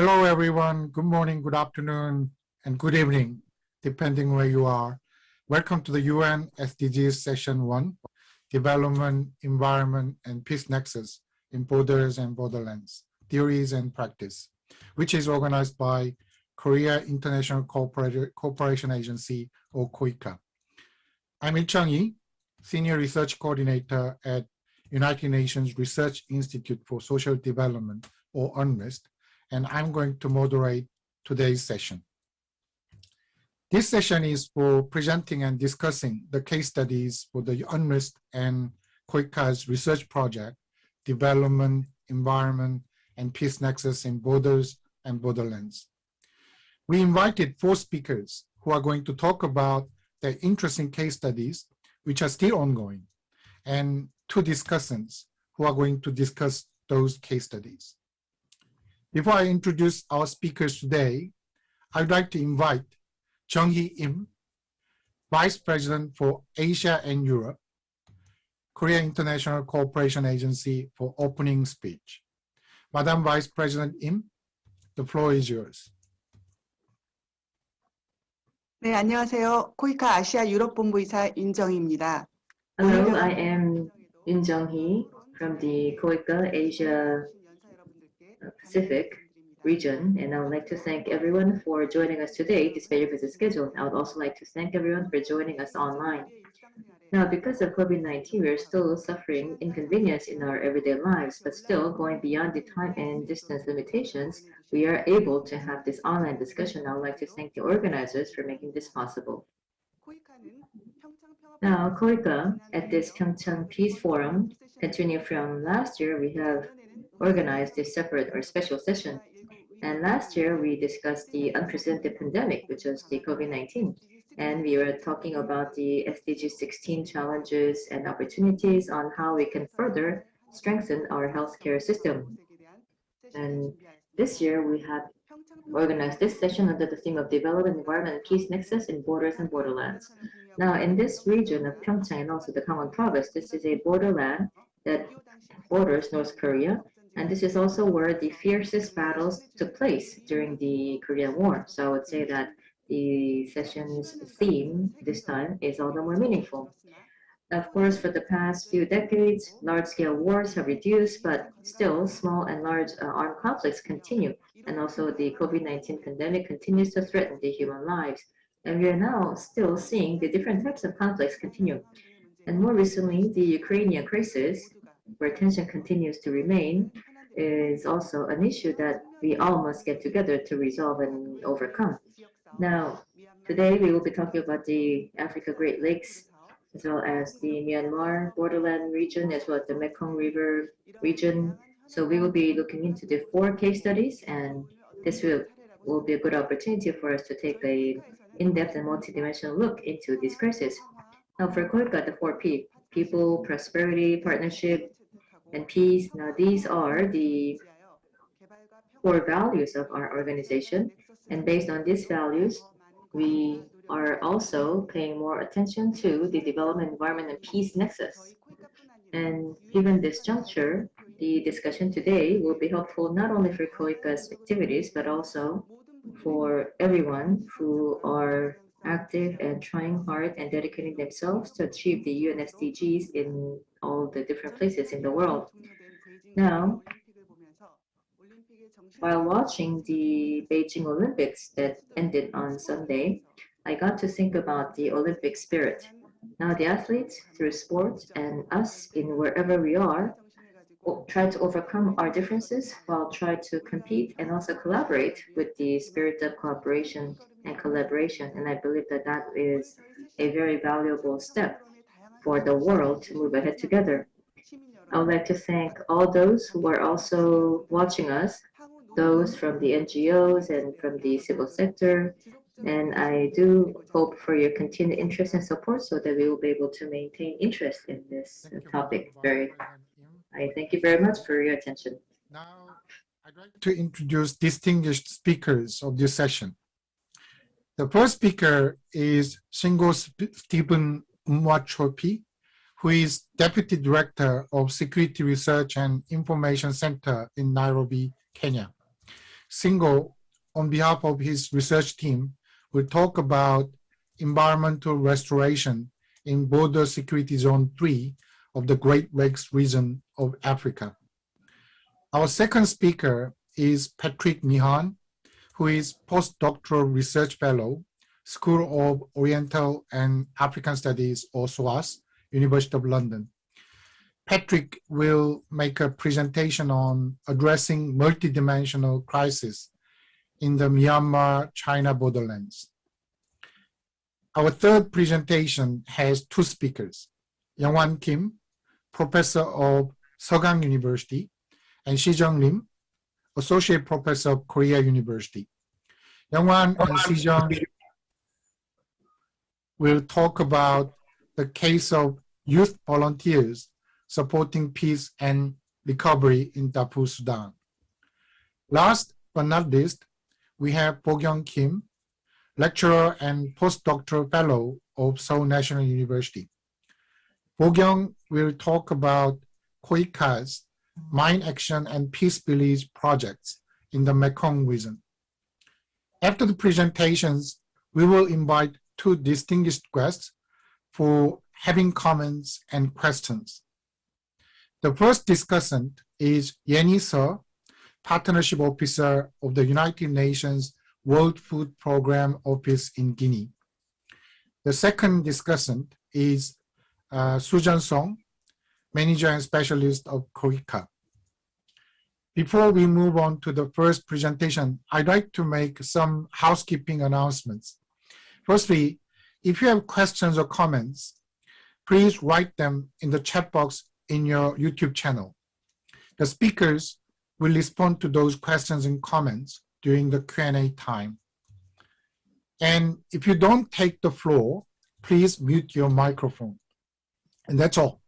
Hello, everyone. Good morning, good afternoon, and good evening, depending where you are. Welcome to the UN SDGs Session 1, Development, Environment, and Peace Nexus in Borders and Borderlands, Theories and Practice, which is organized by Korea International Cooperation Agency, or KOICA. I'm Ilcheong, Senior Research Coordinator at United Nations Research Institute for Social Development, or UNRISD, and I'm going to moderate today's session. This session is for presenting and discussing the case studies for the UNRISD and KOICA's research project, Development, Environment, and Peace Nexus in Borders and Borderlands. We invited 4 speakers who are going to talk about their interesting case studies, which are still ongoing, and 2 discussants who are going to discuss those case studies. Before I introduce our speakers today, I'd like to invite Jung-hee Im, Vice President for Asia and Europe, Korea International Cooperation Agency, for opening speech. Madam Vice President Im, the floor is yours. 네, 안녕하세요. 코이카 아시아 유럽 본부이사 윤정희입니다. Hello, I am Jung-hee from the KOICA Asia Pacific region, and I would like to thank everyone for joining us today despite your busy schedule. I would also like to thank everyone for joining us online. Now, because of COVID-19, we are still suffering inconvenience in our everyday lives, but still going beyond the time and distance limitations, we are able to have this online discussion. I would like to thank the organizers for making this possible. Now, KOICA, at this PyeongChang Peace Forum, continuing from last year, we have organized a separate or special session. And last year, we discussed the unprecedented pandemic, which was the COVID-19. And we were talking about the SDG 16 challenges and opportunities on how we can further strengthen our healthcare system. And this year, we have organized this session under the theme of Development, Environment, and Peace Nexus in Borders and Borderlands. Now, in this region of PyeongChang and also the Gangwon province, this is a borderland that borders North Korea. And this is also where the fiercest battles took place during the Korean War. So I would say that the session's theme this time is all the more meaningful. Of course, for the past few decades, large-scale wars have reduced, but still small and large armed conflicts continue. And also the COVID-19 pandemic continues to threaten the human lives. And we are now still seeing the different types of conflicts continue. And more recently, the Ukrainian crisis, where tension continues to remain, is also an issue that we all must get together to resolve and overcome. Now, today we will be talking about the Africa Great Lakes, as well as the Myanmar borderland region, as well as the Mekong River region. So we will be looking into the 4 case studies, and this will be a good opportunity for us to take a in-depth and multidimensional look into this crisis. Now, for KOICA, the 4 P, people, prosperity, partnership, and peace. Now, these are the 4 values of our organization. And based on these values, we are also paying more attention to the development, environment, and peace nexus. And given this juncture, the discussion today will be helpful not only for KOICA's activities, but also for everyone who are active and trying hard and dedicating themselves to achieve the UN SDGs in all the different places in the world. Now, while watching the Beijing Olympics that ended on Sunday, I got to think about the Olympic spirit. Now, the athletes, through sports, and us in wherever we are, try to overcome our differences while try to compete and also collaborate with the spirit of cooperation and collaboration. And I believe that that is a very valuable step for the world to move ahead together. I would like to thank all those who are also watching us, those from the NGOs and from the civil sector. And I do hope for your continued interest and support so that we will be able to maintain interest in this topic. I thank you very much for your attention. Now, I'd like to introduce distinguished speakers of this session. The first speaker is Singo Stephen MWACHOFI, who is Deputy Director of Security Research and Information Center in Nairobi, Kenya. Singo, on behalf of his research team, will talk about environmental restoration in Border Security Zone 3 of the Great Lakes region of Africa. Our second speaker is Patrick MEEHAN, who is Postdoctoral Research Fellow, School of Oriental and African Studies, or SOAS, University of London. Patrick will make a presentation on addressing multidimensional crisis in the Myanmar-China borderlands. Our third presentation has two speakers, Youngwan Kim, Professor of Sogang University, and Sijeong Lim, Associate Professor of Korea University. Youngwan and Sijeong will talk about the case of youth volunteers supporting peace and recovery in Darfur, Sudan. Last but not least, we have Bokyung Kim, lecturer and postdoctoral fellow of Seoul National University. Bokyung will talk about KOICA's Mine Action and Peace Village projects in the Mekong region. After the presentations, we will invite two distinguished guests for having comments and questions. The first discussant is Yenny Seo, Partnership Officer of the United Nations World Food Program Office in Guinea. The second discussant is Soo-Jun Song, Manager and Specialist of KOICA. Before we move on to the first presentation, I'd like to make some housekeeping announcements. Firstly, if you have questions or comments, please write them in the chat box in your YouTube channel. The speakers will respond to those questions and comments during the Q&A time. And if you don't take the floor, please mute your microphone. And that's all.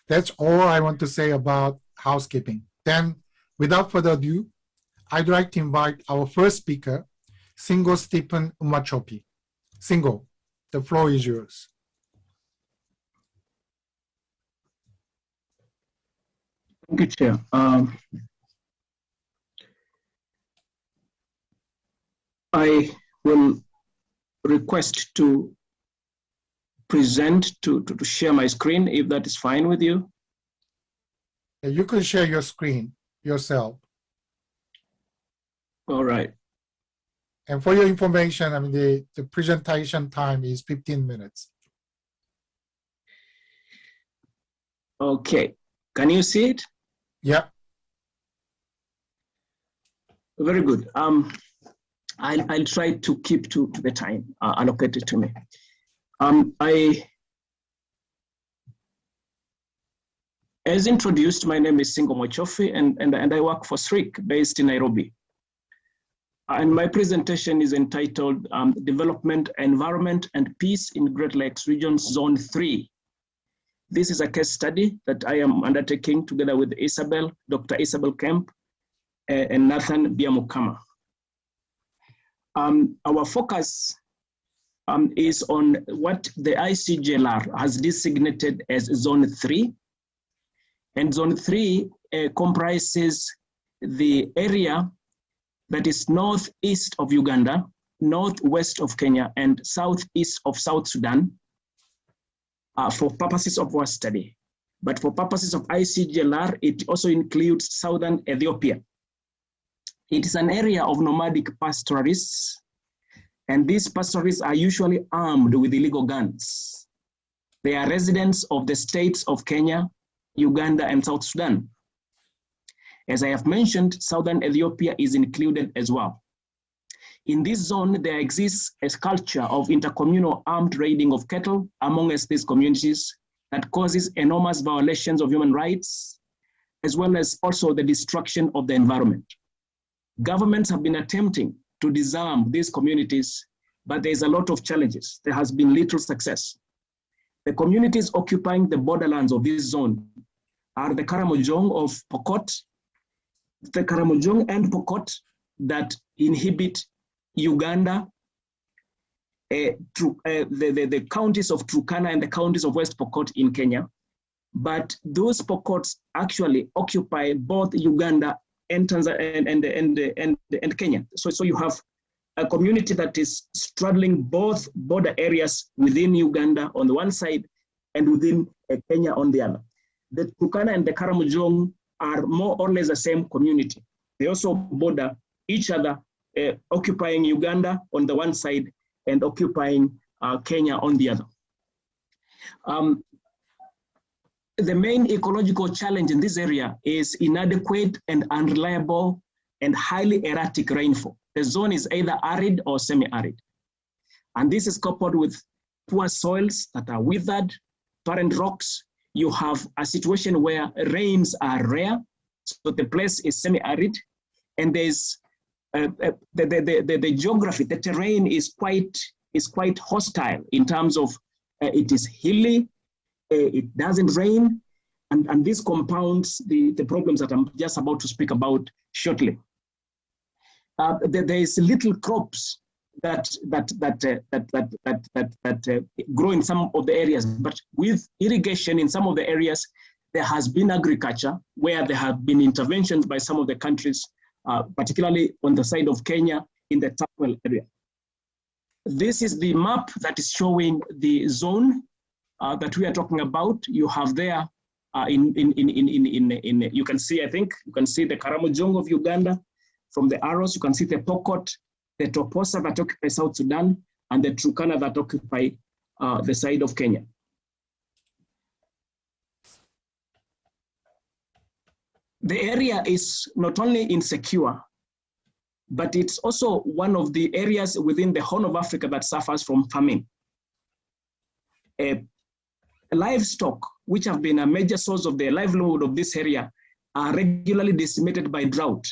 That's all I want to say about housekeeping. Then, without further ado, I'd like to invite our first speaker, Singo Stephen MWACHOFI. Singo, the floor is yours. Thank you, Chair. I will request to present, to share my screen, if that is fine with you. You can share your screen yourself. All right. And for your information, I mean, the presentation time is 15 minutes. Okay. Can you see it? Yeah. Very good. I'll try to keep to the time allocated to me. As introduced, my name is Singo MWACHOFI, and I work for SRIC based in Nairobi. And my presentation is entitled Development, Environment, and Peace in Great Lakes Region Zone 3. This is a case study that I am undertaking together with Isabell, Dr. Isabell Kemp, and Nathan BYAMUKAMA. Our focus is on what the ICGLR has designated as Zone 3. And Zone 3 comprises the area that is northeast of Uganda, northwest of Kenya, and southeast of South Sudan for purposes of our study. But for purposes of ICGLR, it also includes southern Ethiopia. It is an area of nomadic pastoralists, and these pastoralists are usually armed with illegal guns. They are residents of the states of Kenya, Uganda, and South Sudan. As I have mentioned, southern Ethiopia is included as well. In this zone, there exists a culture of intercommunal armed raiding of cattle amongst these communities that causes enormous violations of human rights, as well as also the destruction of the environment. Governments have been attempting to disarm these communities, but there's a lot of challenges. There has been little success. The communities occupying the borderlands of this zone are the Karamojong of Pokot, the Karamojong and Pokot that inhibit Uganda, the counties of Turkana and the counties of West Pokot in Kenya. But those Pokots actually occupy both Uganda and Kenya. So you have a community that is straddling both border areas within Uganda on the one side and within Kenya on the other. The Turkana and the Karamojong are more or less the same community. They also border each other, occupying Uganda on the one side and occupying Kenya on the other. The main ecological challenge in this area is inadequate and unreliable and highly erratic rainfall. The zone is either arid or semi-arid. And this is coupled with poor soils that are withered, barren rocks. You have a situation where rains are rare, so the place is semi-arid, and there's the geography, the terrain is quite hostile in terms of it is hilly, it doesn't rain, and this compounds the problems that I'm just about to speak about shortly. There is little crops that grow in some of the areas, but with irrigation in some of the areas, there has been agriculture where there have been interventions by some of the countries, particularly on the side of Kenya in the Tamil area. This is the map that is showing the zone that we are talking about. You have there you can see, I think, you can see the Karamojong of Uganda. From the arrows, you can see the Pokot, the Toposa that occupy South Sudan, and the Turkana that occupy the side of Kenya. The area is not only insecure, but it's also one of the areas within the Horn of Africa that suffers from famine. Livestock, which have been a major source of the livelihood of this area, are regularly decimated by drought.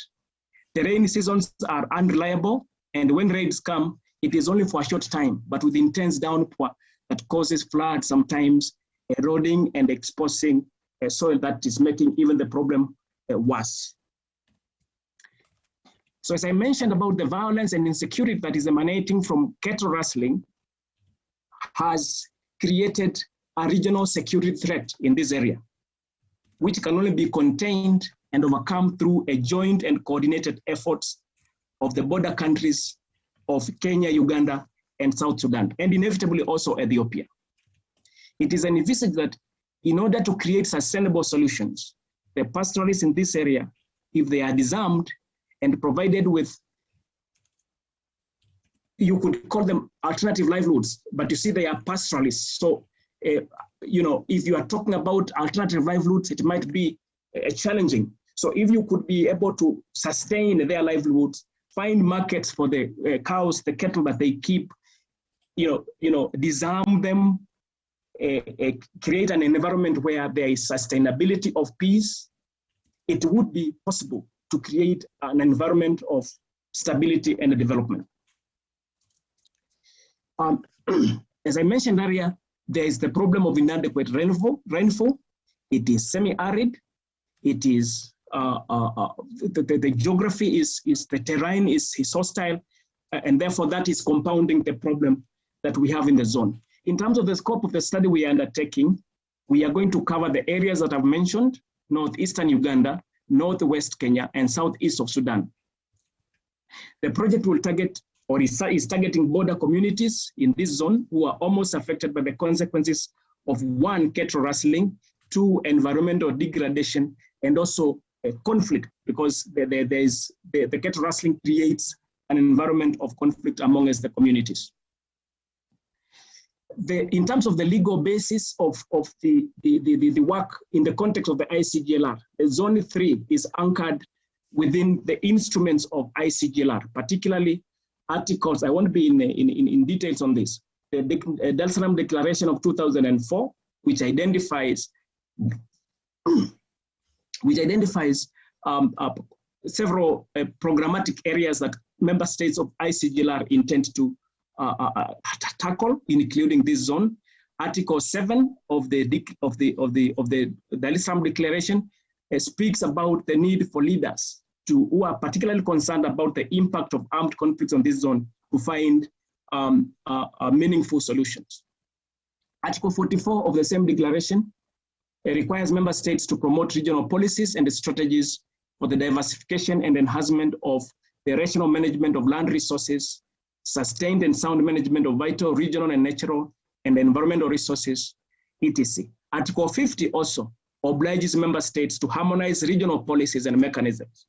The rainy seasons are unreliable, and when rains come, it is only for a short time, but with intense downpour that causes floods, sometimes eroding and exposing a soil that is making even the problem worse. So as I mentioned about the violence and insecurity that is emanating from cattle rustling has created a regional security threat in this area, which can only be contained and overcome through a joint and coordinated efforts of the border countries of Kenya, Uganda, and South Sudan, and inevitably also Ethiopia. It is envisaged that in order to create sustainable solutions, the pastoralists in this area, if they are disarmed and provided with, you could call them alternative livelihoods, but you see they are pastoralists. So, you know, if you are talking about alternative livelihoods, it might be challenging. So if you could be able to sustain their livelihoods, find markets for the cows, the cattle that they keep, disarm them, create an environment where there is sustainability of peace, it would be possible to create an environment of stability and development. As I mentioned earlier, there is the problem of inadequate rainfall. It is semi-arid. It is the geography is the terrain is hostile, and therefore that is compounding the problem that we have in the zone. In terms of the scope of the study we are undertaking, we are going to cover the areas that I've mentioned: northeastern Uganda, northwest Kenya, and southeast of Sudan. The project will target or is targeting border communities in this zone who are almost affected by the consequences of 1, cattle rustling, 2, environmental degradation, and also a conflict, because the cattle rustling creates an environment of conflict amongst the communities. In terms of the legal basis of the work in the context of the ICGLR, the Zone 3 is anchored within the instruments of ICGLR, particularly articles. I won't be in details on this. The Dar es Salaam Declaration of 2004, which identifies several programmatic areas that member states of ICGLR intend to tackle, including this zone. Article 7 of the Dar es Salaam Declaration speaks about the need for leaders who are particularly concerned about the impact of armed conflicts on this zone to find meaningful solutions. Article 44 of the same declaration requires member states to promote regional policies and strategies for the diversification and enhancement of the rational management of land resources, sustained and sound management of vital regional and natural and environmental resources, etc. Article 50 also obliges member states to harmonize regional policies and mechanisms,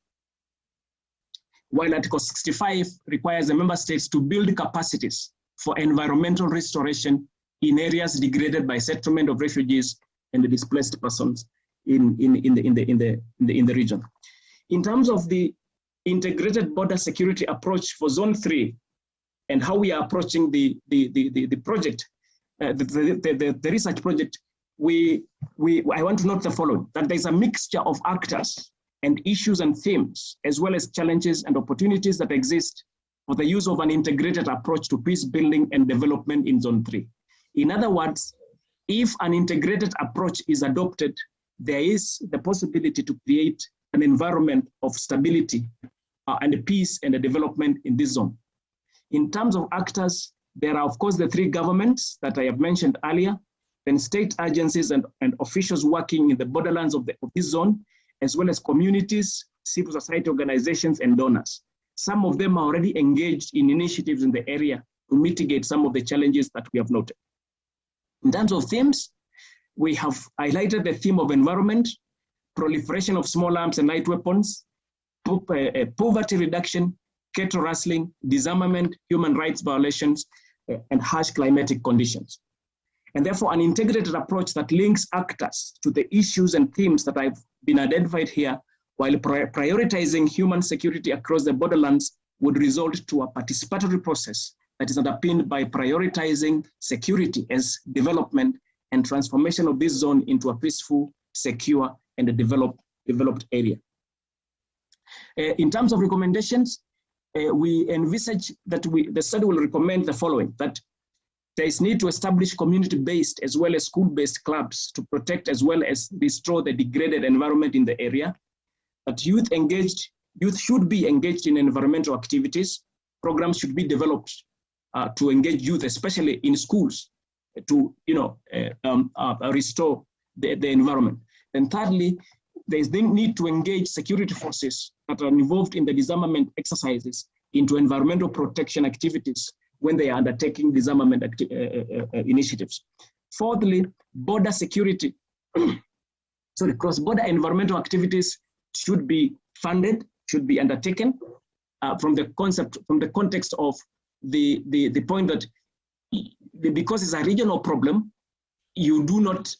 while Article 65 requires the member states to build capacities for environmental restoration in areas degraded by settlement of refugees and the displaced persons in the region. In terms of the integrated border security approach for Zone 3 and how we are approaching the project, the research project, I want to note the following, that there's a mixture of actors and issues and themes, as well as challenges and opportunities that exist for the use of an integrated approach to peace building and development in Zone 3. In other words, if an integrated approach is adopted, there is the possibility to create an environment of stability and peace and development in this zone. In terms of actors, there are, of course, the three governments that I have mentioned earlier, then state agencies and officials working in the borderlands of this zone, as well as communities, civil society organizations, and donors. Some of them are already engaged in initiatives in the area to mitigate some of the challenges that we have noted. In terms of themes, we have highlighted the theme of environment, proliferation of small arms and light weapons, poverty reduction, cattle rustling, disarmament, human rights violations, and harsh climatic conditions. And therefore, an integrated approach that links actors to the issues and themes that have been identified here, while prioritizing human security across the borderlands, would result to a participatory process that is underpinned by prioritizing security as development and transformation of this zone into a peaceful, secure, and a developed area. In terms of recommendations, we envisage that the study will recommend the following, that there is need to establish community-based as well as school-based clubs to protect as well as restore the degraded environment in the area, that youth should be engaged in environmental activities. Programs should be developed to engage youth, especially in schools, to restore the environment. And thirdly, there is the need to engage security forces that are involved in the disarmament exercises into environmental protection activities when they are undertaking disarmament initiatives. Fourthly, border security, cross-border environmental activities should be funded, should be undertaken from the context of the point that because it's a regional problem, you do not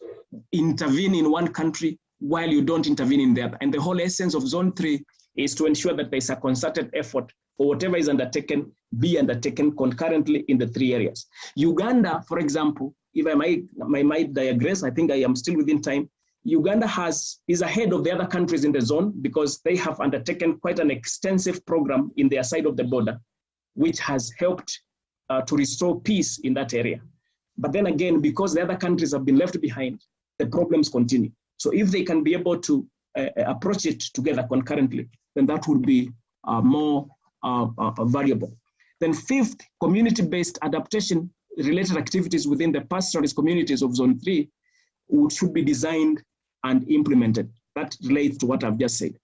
intervene in one country while you don't intervene in the other. And the whole essence of Zone 3 is to ensure that there's a concerted effort for whatever is undertaken, be undertaken concurrently in the three areas. Uganda, for example, if I might digress, I think I am still within time. Uganda is ahead of the other countries in the zone because they have undertaken quite an extensive program in their side of the border, which has helped to restore peace in that area. But then again, because the other countries have been left behind, the problems continue. So if they can be able to approach it together concurrently, then that would be more variable. Then fifth, community-based adaptation related activities within the pastoralist communities of Zone 3 should be designed and implemented. That relates to what I've just said.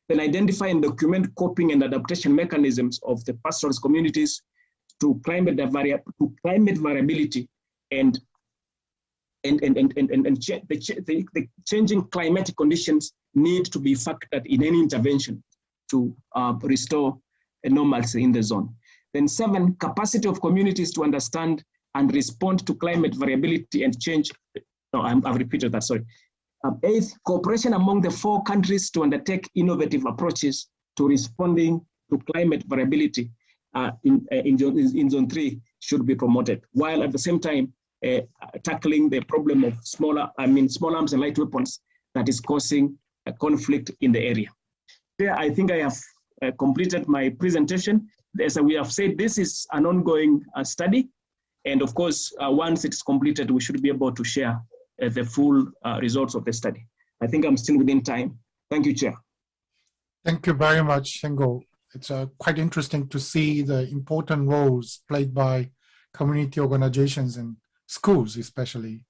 Then identify and document coping and adaptation mechanisms of the pastoralist communities to climate variability and the changing climatic conditions need to be factored in any intervention to restore a normalcy in the zone. Then 7, capacity of communities to understand and respond to climate variability and change. No, I've repeated that, sorry. 8th, cooperation among the 4 countries to undertake innovative approaches to responding to climate variability in Zone 3 should be promoted, while at the same time tackling the problem of small arms and light weapons that is causing a conflict in the area. Here, I think I have completed my presentation. As we have said, this is an ongoing study. And of course, once it's completed, we should be able to share the full results of the study. I think I'm still within time. Thank you, Chair. Thank you very much, Singo. It's quite interesting to see the important roles played by community organizations and schools, especially.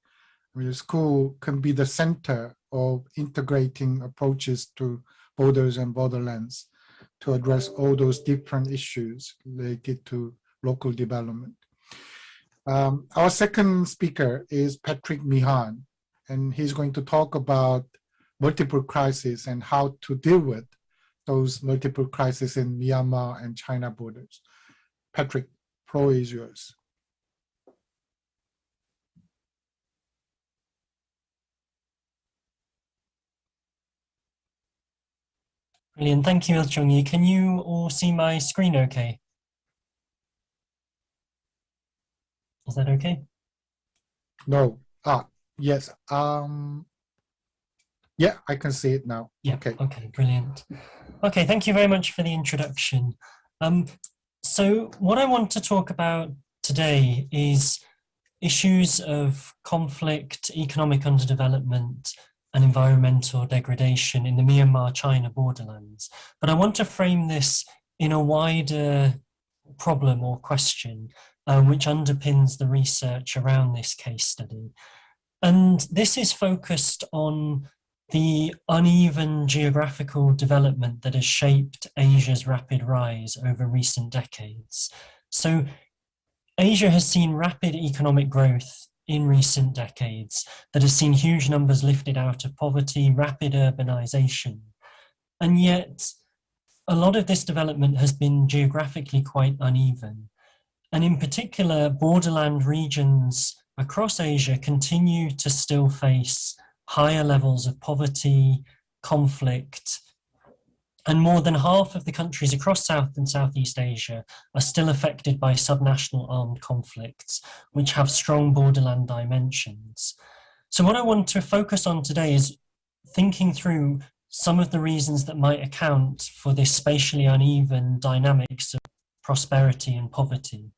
I mean, the school can be the center of integrating approaches to borders and borderlands to address all those different issues related to local development. Our second speaker is Patrick MEEHAN, and he's going to talk about multiple crises and how to deal with those multiple crises in Myanmar and China borders. Patrick, floor is yours. Brilliant. Thank you, Ilcheong. Can you all see my screen okay? Is that okay? No. Yes. Yeah, I can see it now. Yeah. Okay. Okay, brilliant. Okay, thank you very much for the introduction. So what I want to talk about today is issues of conflict, economic underdevelopment, and environmental degradation in the Myanmar-China borderlands. But I want to frame this in a wider problem or question which underpins the research around this case study. And this is focused on the uneven geographical development that has shaped Asia's rapid rise over recent decades. So Asia has seen rapid economic growth in recent decades that has seen huge numbers lifted out of poverty, rapid urbanization. And yet, a lot of this development has been geographically quite uneven. And in particular, borderland regions across Asia continue to still face higher levels of poverty, conflict, and more than half of the countries across South and Southeast Asia are still affected by subnational armed conflicts, which have strong borderland dimensions. So what I want to focus on today is thinking through some of the reasons that might account for this spatially uneven dynamics of prosperity and poverty.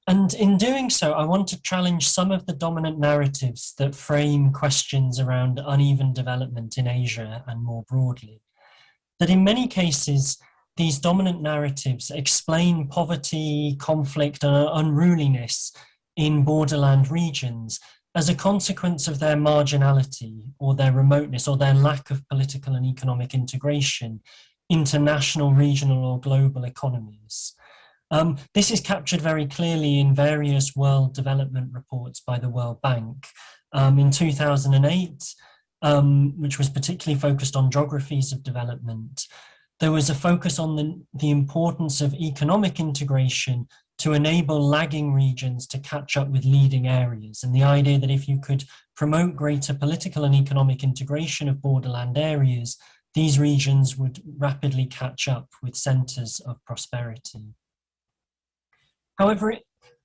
And in doing so, I want to challenge some of the dominant narratives that frame questions around uneven development in Asia and more broadly. That in many cases, these dominant narratives explain poverty, conflict, and unruliness in borderland regions as a consequence of their marginality or their remoteness or their lack of political and economic integration into national, regional, or global economies. This is captured very clearly in various world development reports by the World Bank. In 2008, which was particularly focused on geographies of development, there was a focus on the importance of economic integration to enable lagging regions to catch up with leading areas. And the idea that if you could promote greater political and economic integration of borderland areas, these regions would rapidly catch up with centers of prosperity. However,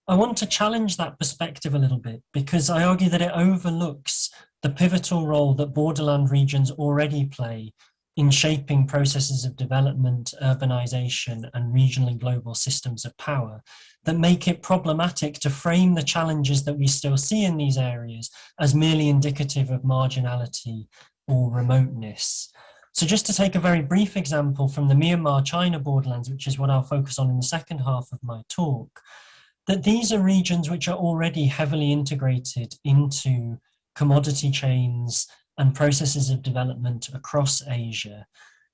I want to challenge that perspective a little bit because I argue that it overlooks the pivotal role that borderland regions already play in shaping processes of development, urbanization, and regional and global systems of power that make it problematic to frame the challenges that we still see in these areas as merely indicative of marginality or remoteness. So just to take a very brief example from the Myanmar-China borderlands, which is what I'll focus on in the second half of my talk, that these are regions which are already heavily integrated into commodity chains and processes of development across Asia.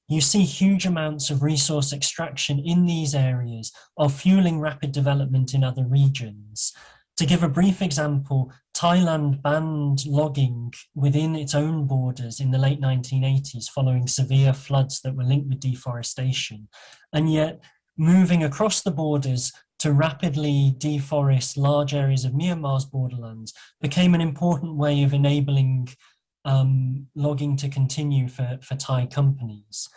You see huge amounts of resource extraction in these areas are fueling rapid development in other regions. To give a brief example, Thailand banned logging within its own borders in the late 1980s following severe floods that were linked with deforestation. And yet, moving across the borders to rapidly deforest large areas of Myanmar's borderlands became an important way of enabling logging to continue for Thai companies.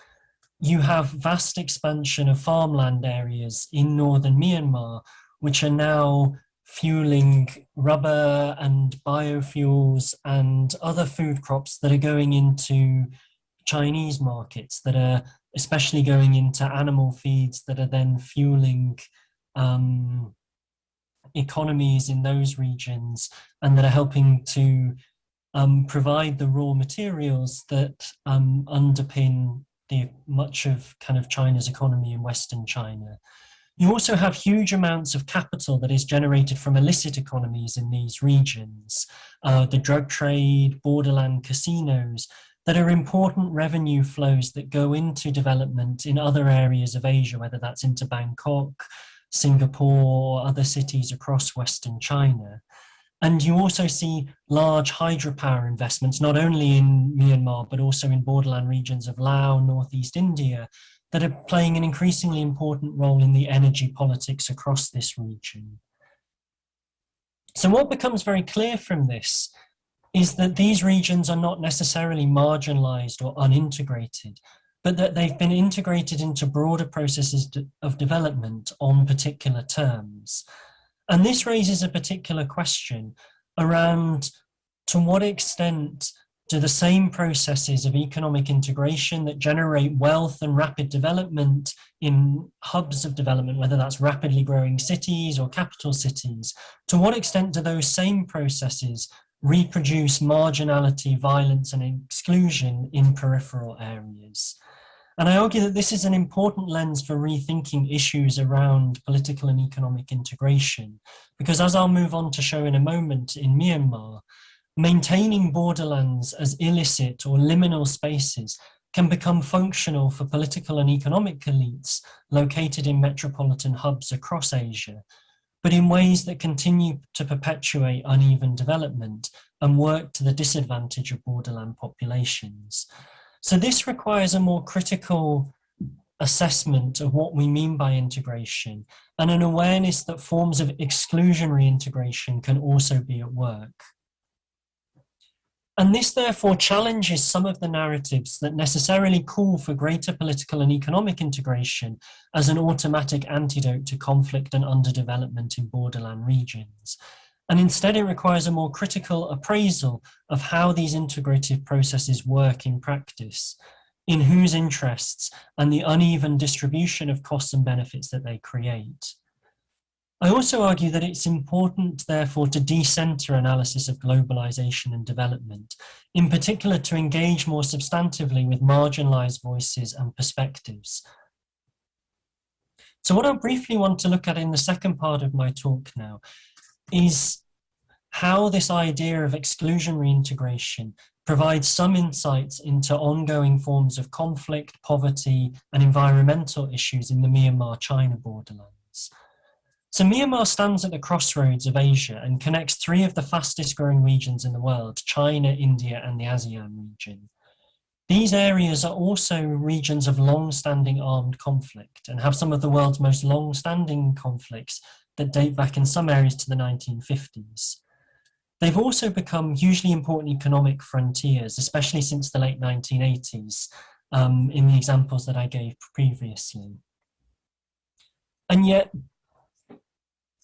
You have vast expansion of farmland areas in northern Myanmar, which are now fueling rubber and biofuels and other food crops that are going into Chinese markets, that are especially going into animal feeds that are then fueling economies in those regions and that are helping to provide the raw materials that underpin much of kind of China's economy in Western China. You also have huge amounts of capital that is generated from illicit economies in these regions, the drug trade, borderland casinos, that are important revenue flows that go into development in other areas of Asia, whether that's into Bangkok, Singapore, or other cities across Western China. And you also see large hydropower investments, not only in Myanmar, but also in borderland regions of Laos, Northeast India, that are playing an increasingly important role in the energy politics across this region. So what becomes very clear from this is that these regions are not necessarily marginalized or unintegrated, but that they've been integrated into broader processes of development on particular terms. And this raises a particular question around to what extent do the same processes of economic integration that generate wealth and rapid development in hubs of development, whether that's rapidly growing cities or capital cities, to what extent do those same processes reproduce marginality, violence, and exclusion in peripheral areas? And I argue that this is an important lens for rethinking issues around political and economic integration, because as I'll move on to show in a moment in Myanmar, maintaining borderlands as illicit or liminal spaces can become functional for political and economic elites located in metropolitan hubs across Asia, but in ways that continue to perpetuate uneven development and work to the disadvantage of borderland populations. So this requires a more critical assessment of what we mean by integration and an awareness that forms of exclusionary integration can also be at work. And this therefore challenges some of the narratives that necessarily call for greater political and economic integration as an automatic antidote to conflict and underdevelopment in borderland regions. And instead it requires a more critical appraisal of how these integrative processes work in practice, in whose interests, and the uneven distribution of costs and benefits that they create. I also argue that it's important, therefore, to decenter analysis of globalization and development, in particular to engage more substantively with marginalized voices and perspectives. So what I briefly want to look at in the second part of my talk now is how this idea of exclusionary integration provides some insights into ongoing forms of conflict, poverty, and environmental issues in the Myanmar-China borderlands. So Myanmar stands at the crossroads of Asia and connects three of the fastest growing regions in the world, China, India, and the ASEAN region. These areas are also regions of long-standing armed conflict and have some of the world's most long-standing conflicts that date back in some areas to the 1950s. They've also become hugely important economic frontiers, especially since the late 1980s, in the examples that I gave previously. And yet,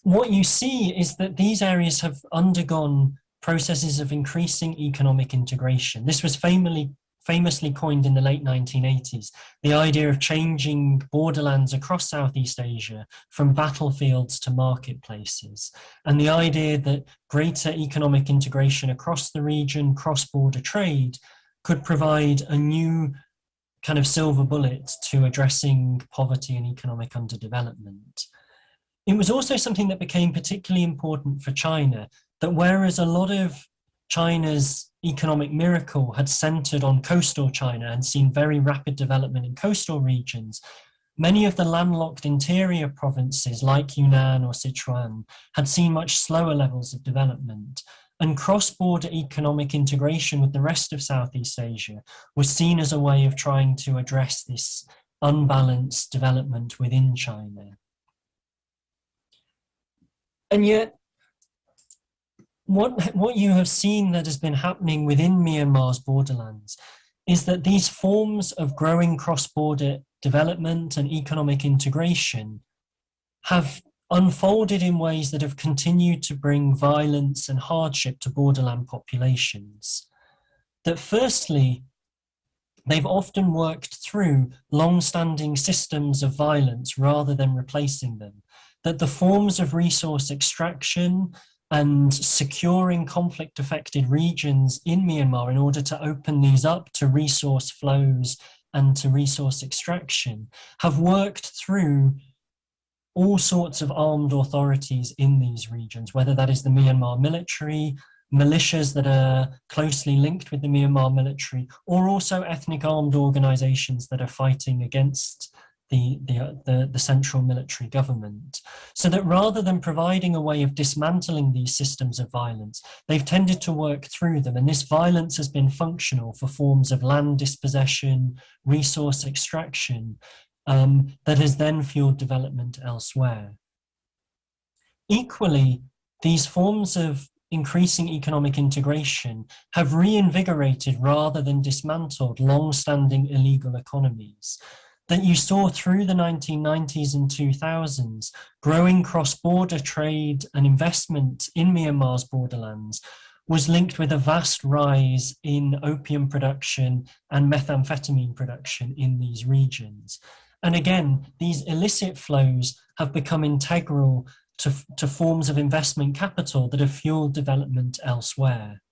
what you see is that these areas have undergone processes of increasing economic integration. This was famously coined in the late 1980s, the idea of changing borderlands across Southeast Asia from battlefields to marketplaces, and the idea that greater economic integration across the region, cross-border trade, could provide a new kind of silver bullet to addressing poverty and economic underdevelopment. It was also something that became particularly important for China, that whereas a lot of China's economic miracle had centered on coastal China and seen very rapid development in coastal regions, many of the landlocked interior provinces like Yunnan or Sichuan had seen much slower levels of development, and cross-border economic integration with the rest of Southeast Asia was seen as a way of trying to address this unbalanced development within China. And yet, what you have seen that has been happening within Myanmar's borderlands is that these forms of growing cross-border development and economic integration have unfolded in ways that have continued to bring violence and hardship to borderland populations. That firstly, they've often worked through long-standing systems of violence rather than replacing them. That the forms of resource extraction and securing conflict-affected regions in Myanmar in order to open these up to resource flows and to resource extraction have worked through all sorts of armed authorities in these regions, whether that is the Myanmar military, militias that are closely linked with the Myanmar military, or also ethnic armed organizations that are fighting against the central military government. So that rather than providing a way of dismantling these systems of violence, they've tended to work through them. And this violence has been functional for forms of land dispossession, resource extraction, that has then fueled development elsewhere. Equally, these forms of increasing economic integration have reinvigorated rather than dismantled long-standing illegal economies that you saw through the 1990s and 2000s. Growing cross-border trade and investment in Myanmar's borderlands was linked with a vast rise in opium production and methamphetamine production in these regions. And again, these illicit flows have become integral to forms of investment capital that have fueled development elsewhere.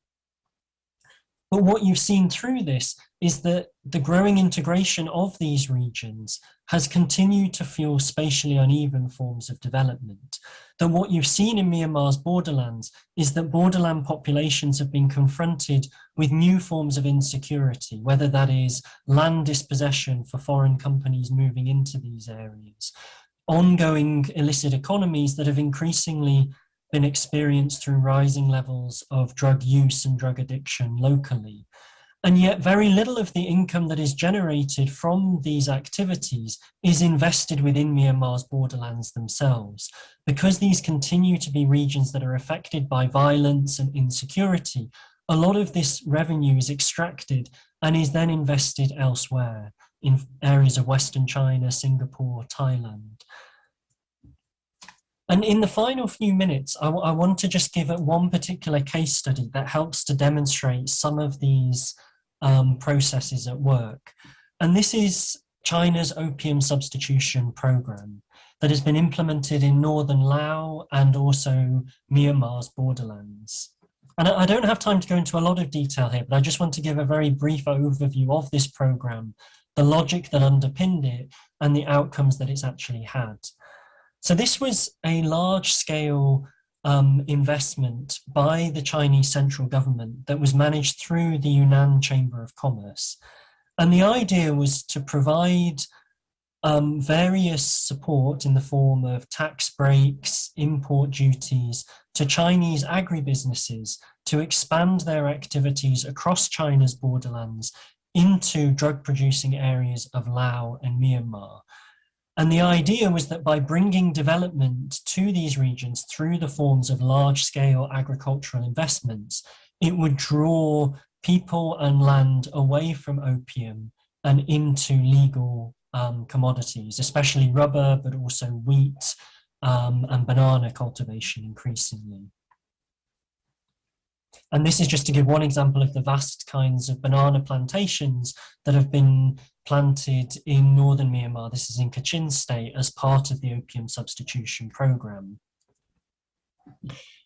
But what you've seen through this is that the growing integration of these regions has continued to fuel spatially uneven forms of development. That what you've seen in Myanmar's borderlands is that borderland populations have been confronted with new forms of insecurity, whether that is land dispossession for foreign companies moving into these areas, ongoing illicit economies that have increasingly been experienced through rising levels of drug use and drug addiction locally. And yet very little of the income that is generated from these activities is invested within Myanmar's borderlands themselves. Because these continue to be regions that are affected by violence and insecurity, a lot of this revenue is extracted and is then invested elsewhere in areas of Western China, Singapore, Thailand. And in the final few minutes, I want to just give one particular case study that helps to demonstrate some of these processes at work. And this is China's opium substitution program that has been implemented in northern Laos and also Myanmar's borderlands. And I don't have time to go into a lot of detail here, but I just want to give a very brief overview of this program, the logic that underpinned it, and the outcomes that it's actually had. So this was a large-scale investment by the Chinese central government that was managed through the Yunnan Chamber of Commerce. And the idea was to provide various support in the form of tax breaks, import duties to Chinese agribusinesses to expand their activities across China's borderlands into drug-producing areas of Laos and Myanmar. And the idea was that by bringing development to these regions through the forms of large-scale agricultural investments, it would draw people and land away from opium and into legal commodities, especially rubber, but also wheat and banana cultivation increasingly. And this is just to give one example of the vast kinds of banana plantations that have been planted in northern Myanmar. This is in Kachin state as part of the opium substitution program.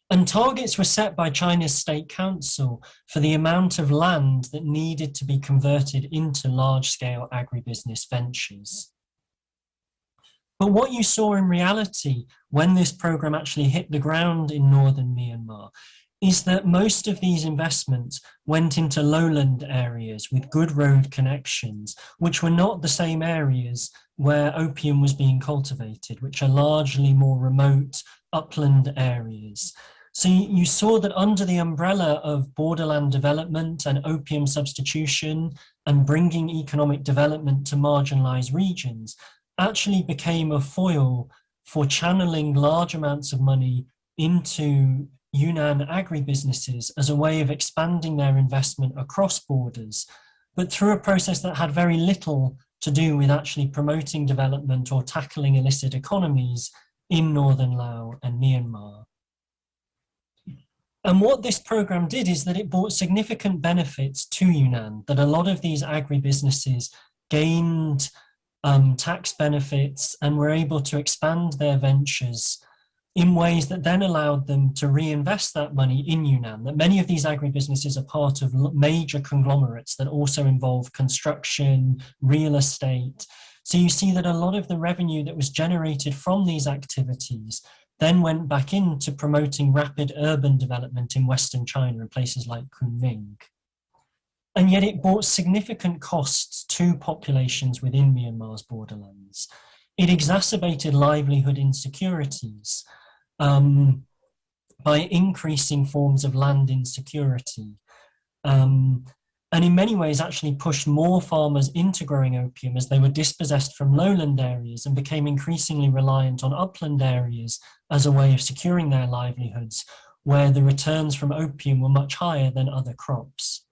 And targets were set by China's State Council for the amount of land that needed to be converted into large-scale agribusiness ventures. But what you saw in reality when this program actually hit the ground in northern Myanmar is that most of these investments went into lowland areas with good road connections, which were not the same areas where opium was being cultivated, which are largely more remote upland areas. So you saw that under the umbrella of borderland development and opium substitution and bringing economic development to marginalized regions actually became a foil for channeling large amounts of money into Yunnan agribusinesses as a way of expanding their investment across borders, but through a process that had very little to do with actually promoting development or tackling illicit economies in northern Laos and Myanmar. And what this program did is that it brought significant benefits to Yunnan, that a lot of these agribusinesses gained tax benefits and were able to expand their ventures in ways that then allowed them to reinvest that money in Yunnan, that many of these agribusinesses are part of major conglomerates that also involve construction, real estate. So you see that a lot of the revenue that was generated from these activities then went back into promoting rapid urban development in Western China in places like Kunming. And yet it brought significant costs to populations within Myanmar's borderlands. It exacerbated livelihood insecurities by increasing forms of land insecurity. And in many ways actually pushed more farmers into growing opium as they were dispossessed from lowland areas and became increasingly reliant on upland areas as a way of securing their livelihoods, where the returns from opium were much higher than other crops.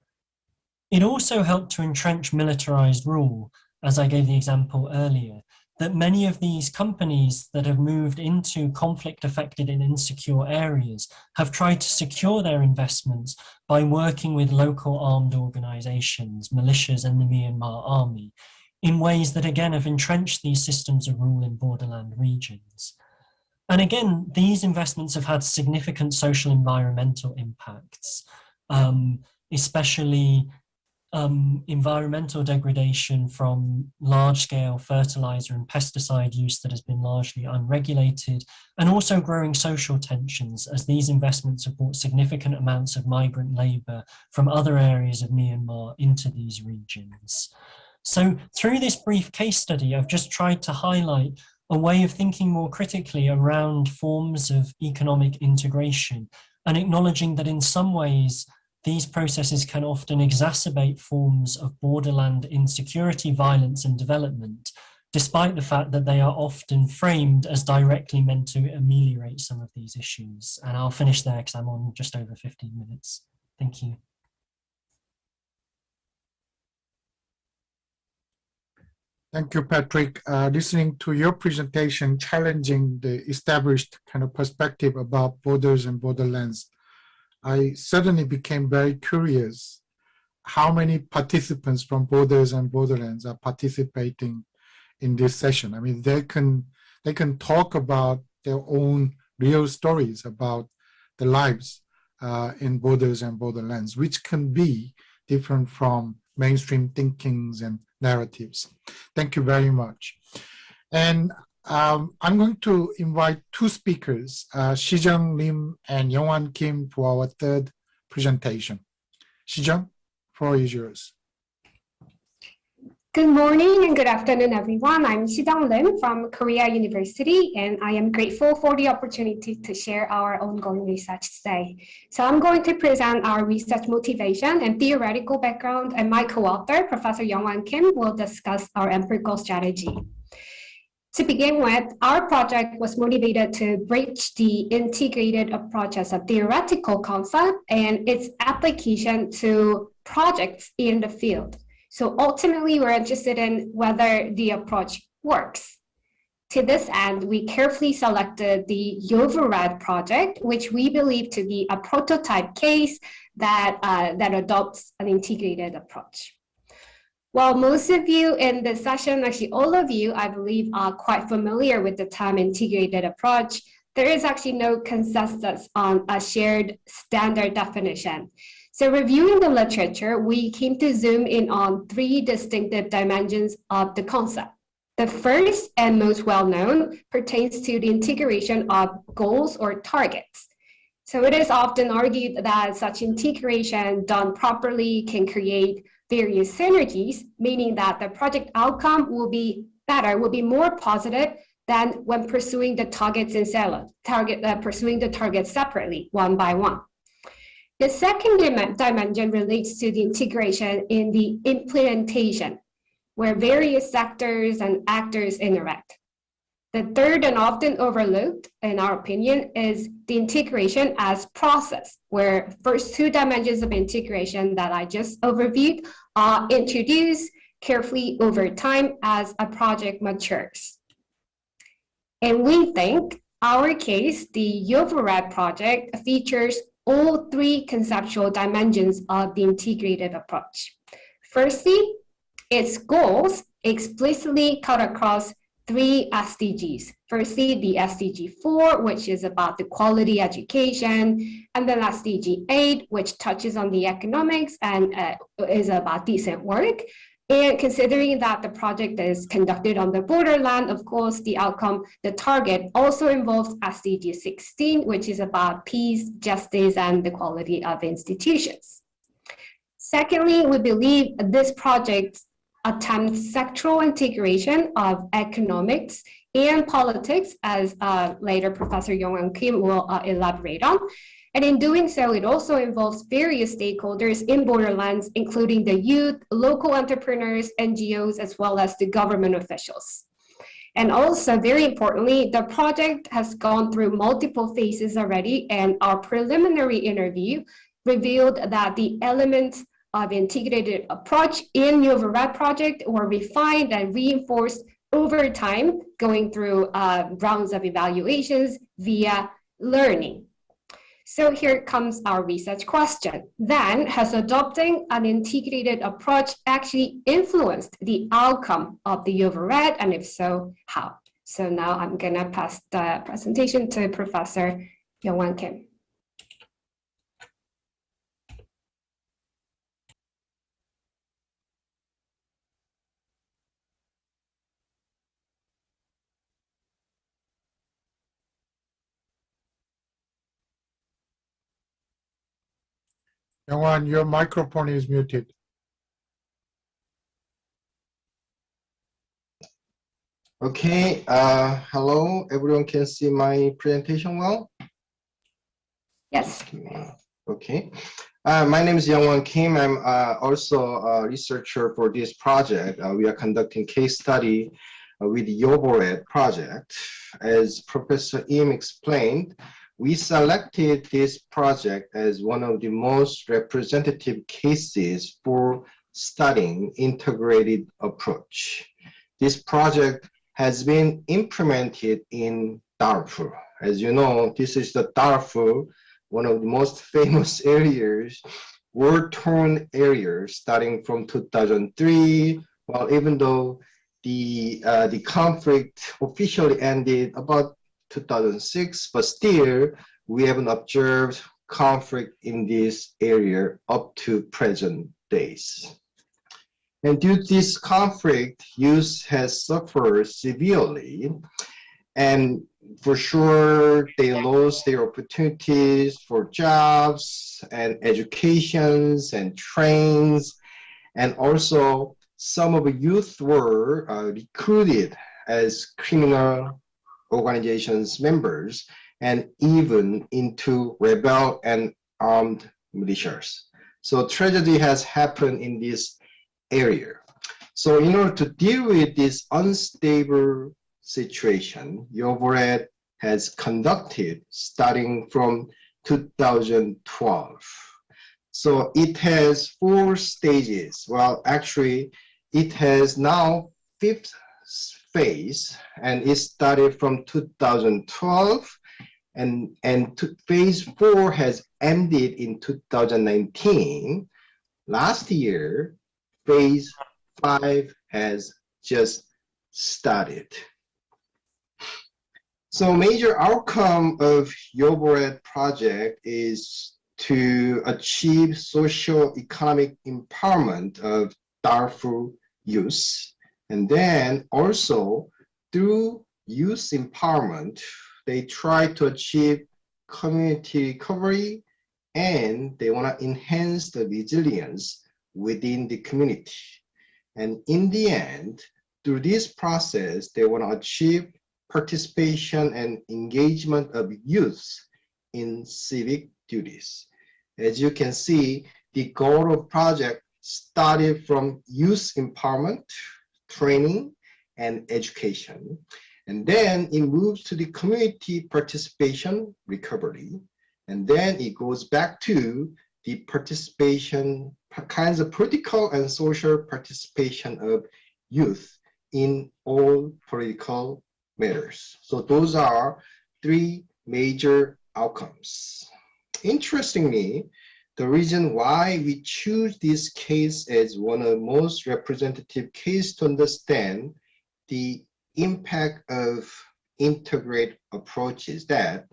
It also helped to entrench militarized rule, as I gave the example earlier, that many of these companies that have moved into conflict-affected and insecure areas have tried to secure their investments by working with local armed organizations, militias and the Myanmar army, in ways that again have entrenched these systems of rule in borderland regions. And again, these investments have had significant social environmental impacts, especially environmental degradation from large-scale fertilizer and pesticide use that has been largely unregulated, and also growing social tensions as these investments have brought significant amounts of migrant labor from other areas of Myanmar into these regions. So through this brief case study, I've just tried to highlight a way of thinking more critically around forms of economic integration and acknowledging that in some ways these processes can often exacerbate forms of borderland insecurity, violence, and development, despite the fact that they are often framed as directly meant to ameliorate some of these issues. And I'll finish there because I'm on just over 15 minutes. Thank you. Thank you, Patrick. Listening to your presentation, challenging the established kind of perspective about borders and borderlands, I suddenly became very curious how many participants from borders and borderlands are participating in this session. I mean, they can talk about their own real stories about the lives in borders and borderlands, which can be different from mainstream thinkings and narratives. Thank you very much. And I'm going to invite two speakers, Sijeong Lim and Youngwan Kim, for our third presentation. Sijeong, floor is yours. Good morning and good afternoon, everyone. I'm Sijeong Lim from Korea University, and I am grateful for the opportunity to share our ongoing research today. So I'm going to present our research motivation and theoretical background, and my co-author, Professor Youngwan Kim, will discuss our empirical strategy. To begin with, our project was motivated to bridge the integrated approaches of theoretical concept and its application to projects in the field. So ultimately, we're interested in whether the approach works. To this end, we carefully selected the UNRISD project, which we believe to be a prototype case that adopts an integrated approach. While most of you in this session, actually all of you, I believe, are quite familiar with the term integrated approach, there is actually no consensus on a shared standard definition. So reviewing the literature, we came to zoom in on three distinctive dimensions of the concept. The first and most well-known pertains to the integration of goals or targets. So it is often argued that such integration done properly can create various synergies, meaning that the project outcome will be better, will be more positive than when pursuing the targets in silo, pursuing the targets separately, one by one. The second dimension relates to the integration in the implementation, where various sectors and actors interact. The third and often overlooked, in our opinion, is the integration as process, where first two dimensions of integration that I just overviewed are introduced carefully over time as a project matures. And we think our case, the UNRISD project, features all three conceptual dimensions of the integrated approach. Firstly, its goals explicitly cut across three SDGs. Firstly, the SDG 4, which is about the quality education, and then SDG 8, which touches on the economics and is about decent work. And considering that the project is conducted on the borderland, of course, the outcome, the target also involves SDG 16, which is about peace, justice, and the quality of institutions. Secondly, we believe this project attempts sectoral integration of economics and politics, as later Professor Youngwan Kim will elaborate on. And in doing so, it also involves various stakeholders in Borderlands, including the youth, local entrepreneurs, NGOs, as well as the government officials. And also, very importantly, the project has gone through multiple phases already, and our preliminary interview revealed that the elements of integrated approach in UNRISD project were refined and reinforced over time, going through rounds of evaluations via learning. So here comes our research question. Then, has adopting an integrated approach actually influenced the outcome of the UNRISD, and if so, how? So now I'm gonna pass the presentation to Professor Youngwan Kim. Youngwan, your microphone is muted. Okay, hello, everyone can see my presentation well? Yes. Okay, my name is Youngwan Kim. I'm also a researcher for this project. We are conducting case study with the UNRISD project. As Professor Im explained, we selected this project as one of the most representative cases for studying integrated approach. This project has been implemented in Darfur. As you know, this is the Darfur, one of the most famous areas, war-torn areas, starting from 2003. Well, even though the conflict officially ended about 2006, but still we haven't observed conflict in this area up to present days. And due to this conflict, youth has suffered severely, and for sure they lost their opportunities for jobs and educations and trains, and also some of the youth were recruited as criminal organizations members and even into rebel and armed militias. So tragedy has happened in this area. So in order to deal with this unstable situation, UNRISD has conducted starting from 2012. So it has 4 stages. Well, actually, it has now 5th phase, and it started from 2012, and phase 4 has ended in 2019. Last year, phase 5 has just started. So major outcome of UNRISD project is to achieve socio-economic empowerment of Darfur youth. And then also through youth empowerment, they try to achieve community recovery, and they want to enhance the resilience within the community. And in the end, through this process, they want to achieve participation and engagement of youth in civic duties. As you can see, the goal of project started from youth empowerment, training, and education. And then it moves to the community participation recovery. And then it goes back to the participation, kinds of political and social participation of youth in all political matters. So those are 3 major outcomes. Interestingly, the reason why we choose this case as one of the most representative cases to understand the impact of integrated approaches, that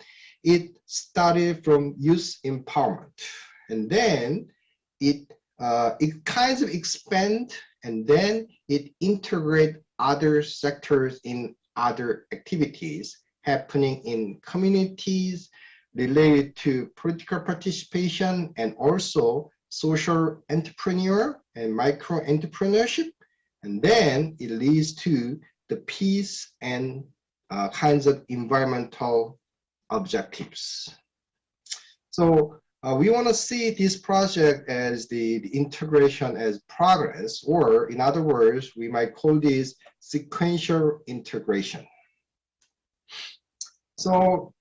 it started from youth empowerment, and then it kind of expand and then it integrates other sectors in other activities happening in communities related to political participation and also social entrepreneur and micro entrepreneurship. And then it leads to the peace and kinds of environmental objectives. So we want to see this project as the integration as progress, or in other words, we might call this sequential integration. So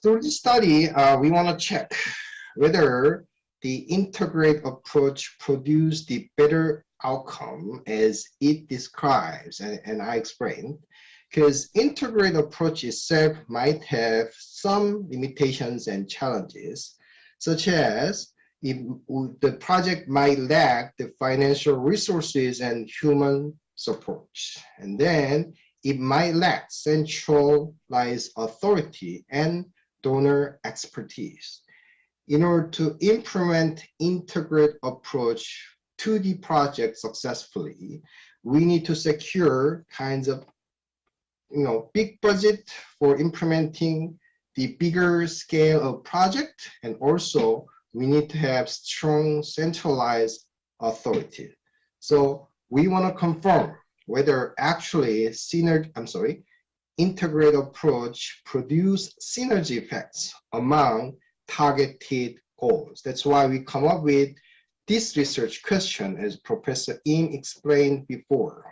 through this study, we want to check whether the integrated approach produced the better outcome as it describes, and I explained, because integrated approach itself might have some limitations and challenges, such as if the project might lack the financial resources and human support, and then it might lack centralized authority and donor expertise. In order to implement integrated approach to the project successfully, we need to secure kinds of big budget for implementing the bigger scale of project, and also we need to have strong centralized authority. So we want to confirm whether actually integrated approach produce synergy effects among targeted goals. That's why we come up with this research question, as Professor Im explained before.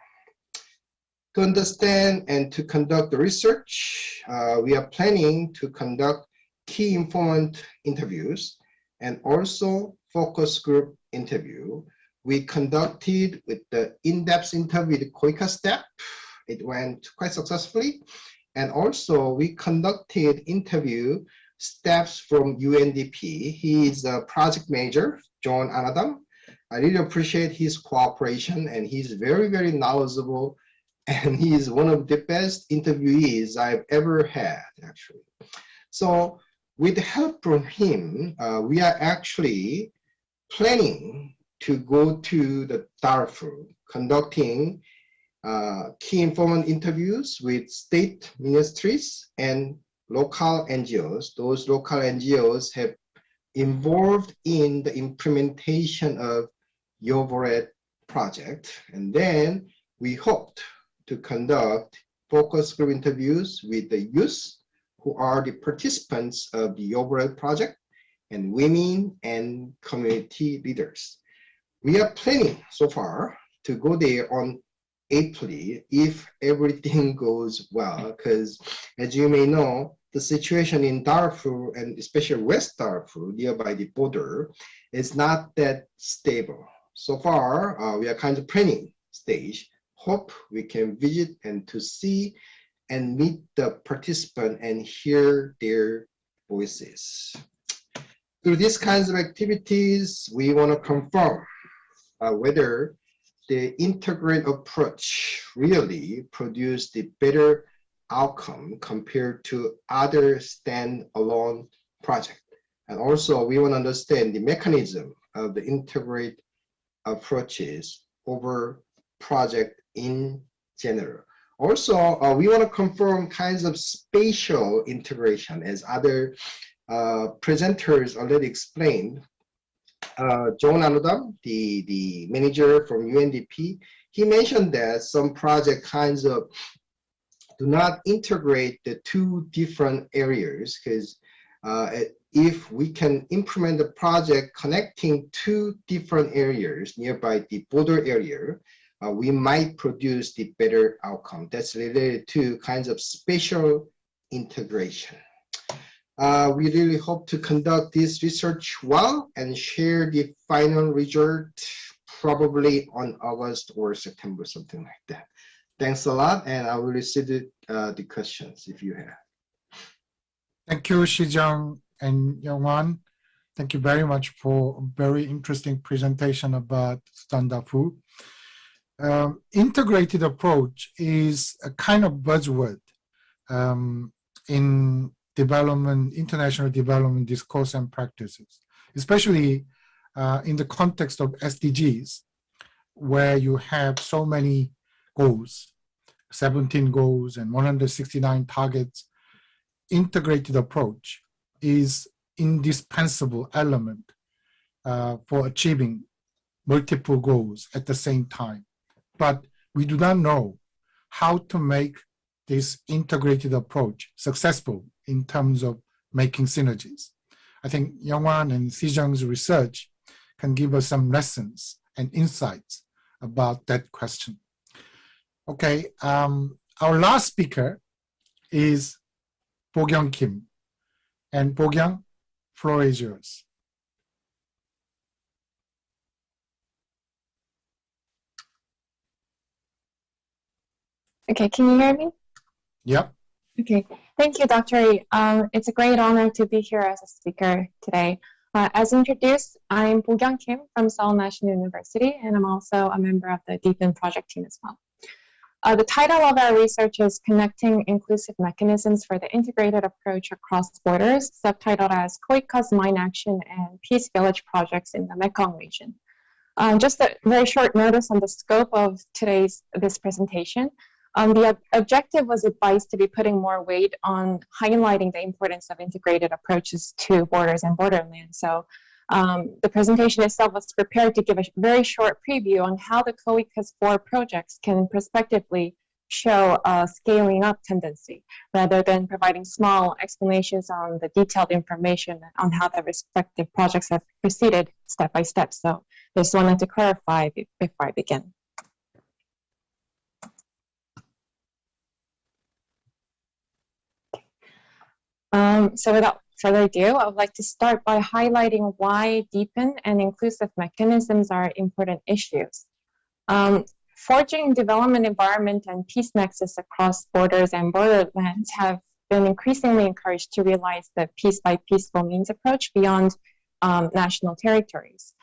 To understand and to conduct the research, we are planning to conduct key informant interviews and also focus group interview. We conducted with the in-depth interview with KOICA staff. It went quite successfully. And also we conducted interview staffs from UNDP. He is a project manager, John Anadam. I really appreciate his cooperation, and he's very, very knowledgeable, and he is one of the best interviewees I've ever had, actually. So with help from him, we are actually planning to go to the Darfur, conducting key informant interviews with state ministries and local NGOs. Those local NGOs have involved in the implementation of Yoboret project. And then we hoped to conduct focus group interviews with the youth who are the participants of the Yoboret project, and women and community leaders. We are planning so far to go there on April if everything goes well, because as you may know, the situation in Darfur, and especially West Darfur, nearby the border, is not that stable. So far, we are kind of planning stage. Hope we can visit and to see and meet the participant and hear their voices. Through these kinds of activities, we want to confirm whether the integrated approach really produced the better outcome compared to other standalone projects. And also, we want to understand the mechanism of the integrated approaches over project in general. Also, we want to confirm kinds of spatial integration, as other presenters already explained. John Anodam, the manager from UNDP, he mentioned that some project kinds of do not integrate the two different areas, because if we can implement the project connecting two different areas nearby the border area, we might produce the better outcome. That's related to kinds of spatial integration. We really hope to conduct this research well and share the final result probably on August or September, something like that. Thanks a lot, and I will receive the questions if you have. Thank you, Sijeong and Youngwan. Thank you very much for a very interesting presentation about Sudan food. Integrated approach is a kind of buzzword in development, international development discourse and practices, especially in the context of SDGs. where you have so many goals, 17 goals and 169 targets, integrated approach is indispensable element for achieving multiple goals at the same time. But we do not know how to make this integrated approach successful in terms of making synergies. I think Youngwan and Sijeong's research can give us some lessons and insights about that question. Okay, our last speaker is Bokyung Kim. And Bokyung, floor is yours. Okay, can you hear me? Yep. Okay, thank you, Dr. Lee. It's a great honor to be here as a speaker today. As introduced, I'm Bokyung Kim from Seoul National University, and I'm also a member of the DEEPEN project team as well. The title of our research is Connecting Inclusive Mechanisms for the Integrated Approach Across Borders, subtitled as KOICA's Mine Action and Peace Village Projects in the Mekong region. Just a very short notice on the scope of this presentation. The objective was advised to be putting more weight on highlighting the importance of integrated approaches to borders and borderlands. So the presentation itself was prepared to give a very short preview on how the KOICA's 4 projects can prospectively show a scaling up tendency, rather than providing small explanations on the detailed information on how the respective projects have proceeded step by step. So I just wanted to clarify before I begin. So without further ado, I would like to start by highlighting why DEEPEN and inclusive mechanisms are important issues. Forging development environment and peace nexus across borders and borderlands have been increasingly encouraged to realize the peace by peaceful means approach beyond national territories.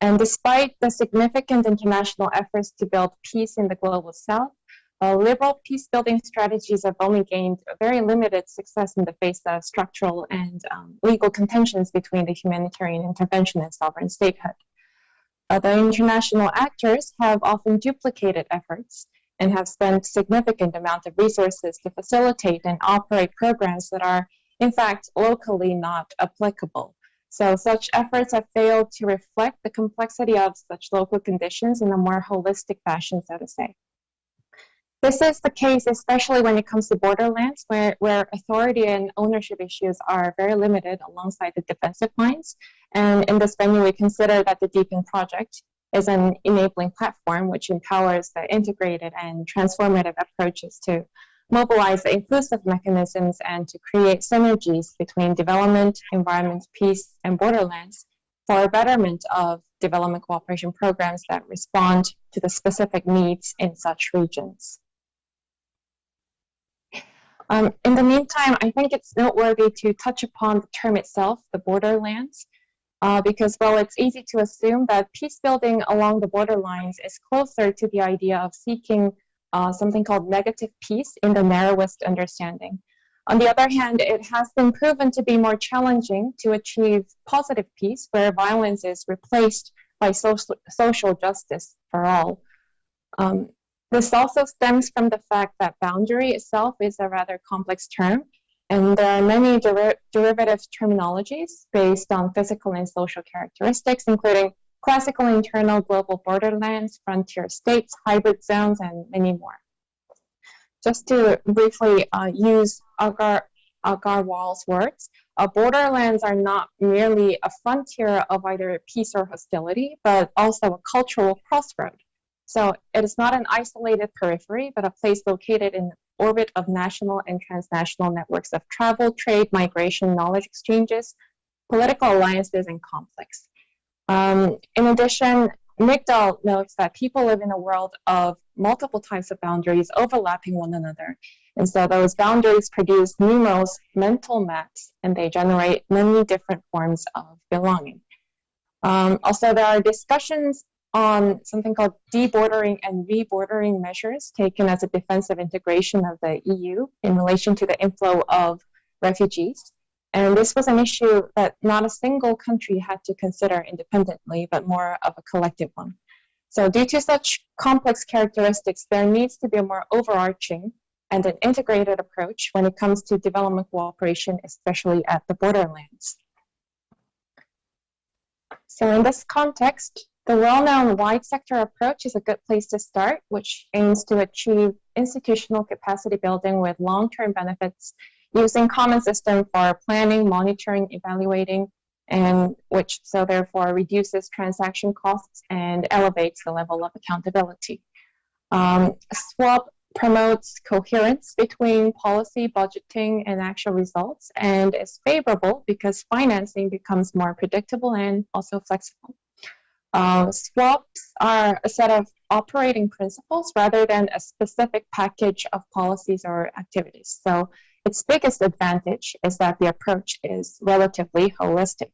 And despite the significant international efforts to build peace in the global south, liberal peace-building strategies have only gained a very limited success in the face of structural and legal contentions between the humanitarian intervention and sovereign statehood. The international actors have often duplicated efforts and have spent significant amount of resources to facilitate and operate programs that are, in fact, locally not applicable. So such efforts have failed to reflect the complexity of such local conditions in a more holistic fashion, so to say. This is the case especially when it comes to borderlands, where authority and ownership issues are very limited alongside the defensive lines. And in this venue, we consider that the DEEPEN project is an enabling platform which empowers the integrated and transformative approaches to mobilize the inclusive mechanisms and to create synergies between development, environment, peace, and borderlands for a betterment of development cooperation programs that respond to the specific needs in such regions. In the meantime, I think it's noteworthy to touch upon the term itself, the borderlands, because while it's easy to assume that peace building along the borderlines is closer to the idea of seeking something called negative peace in the narrowest understanding. On the other hand, it has been proven to be more challenging to achieve positive peace, where violence is replaced by social justice for all. This also stems from the fact that boundary itself is a rather complex term, and there are many derivative terminologies based on physical and social characteristics, including classical internal global borderlands, frontier states, hybrid zones, and many more. Just to briefly use Agarwal's words, borderlands are not merely a frontier of either peace or hostility, but also a cultural crossroad. So it is not an isolated periphery, but a place located in the orbit of national and transnational networks of travel, trade, migration, knowledge exchanges, political alliances, and conflicts. In addition, Migdal notes that people live in a world of multiple types of boundaries overlapping one another. And so those boundaries produce numerous mental maps, and they generate many different forms of belonging. Also, there are discussions on something called debordering and rebordering measures taken as a defensive integration of the EU in relation to the inflow of refugees. And this was an issue that not a single country had to consider independently, but more of a collective one. So due to such complex characteristics, there needs to be a more overarching and an integrated approach when it comes to development cooperation, especially at the borderlands. So in this context, the well-known wide sector approach is a good place to start, which aims to achieve institutional capacity building with long-term benefits using common system for planning, monitoring, evaluating, and which so therefore reduces transaction costs and elevates the level of accountability. SWAP promotes coherence between policy, budgeting, and actual results, and is favorable because financing becomes more predictable and also flexible. SWAPs are a set of operating principles rather than a specific package of policies or activities. So its biggest advantage is that the approach is relatively holistic.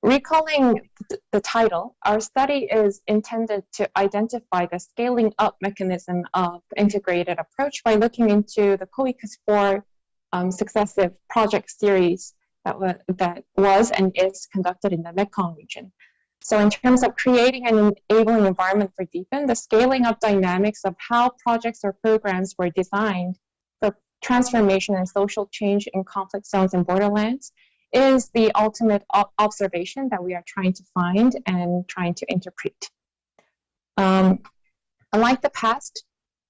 Recalling the title, our study is intended to identify the scaling up mechanism of the integrated approach by looking into the KOICA's 4 successive project series that was and is conducted in the Mekong region. So in terms of creating an enabling environment for DEEPEN, the scaling up dynamics of how projects or programs were designed for transformation and social change in conflict zones and borderlands is the ultimate observation that we are trying to find and trying to interpret. Unlike the past,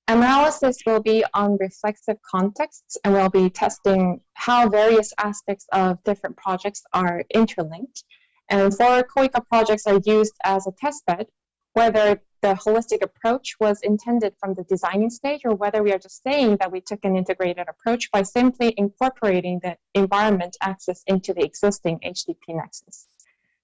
analysis will be on reflexive contexts and we'll be testing how various aspects of different projects are interlinked. And 4 KOICA projects are used as a testbed, whether the holistic approach was intended from the designing stage or whether we are just saying that we took an integrated approach by simply incorporating the environment axis into the existing HDP nexus.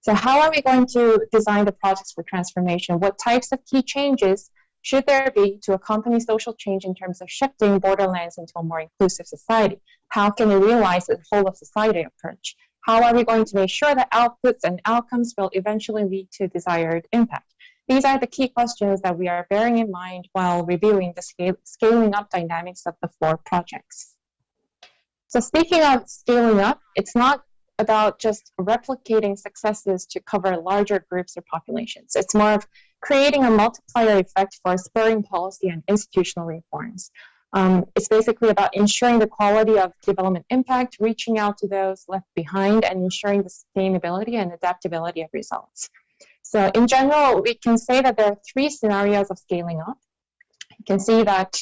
So how are we going to design the projects for transformation? What types of key changes should there be to accompany social change in terms of shifting borderlands into a more inclusive society? How can we realize the whole of society approach? How are we going to make sure that outputs and outcomes will eventually lead to desired impact? These are the key questions that we are bearing in mind while reviewing the scaling up dynamics of the 4 projects. So speaking of scaling up, it's not about just replicating successes to cover larger groups or populations. It's more of creating a multiplier effect for spurring policy and institutional reforms. It's basically about ensuring the quality of development impact, reaching out to those left behind, and ensuring the sustainability and adaptability of results. So in general, we can say that there are 3 scenarios of scaling up. You can see that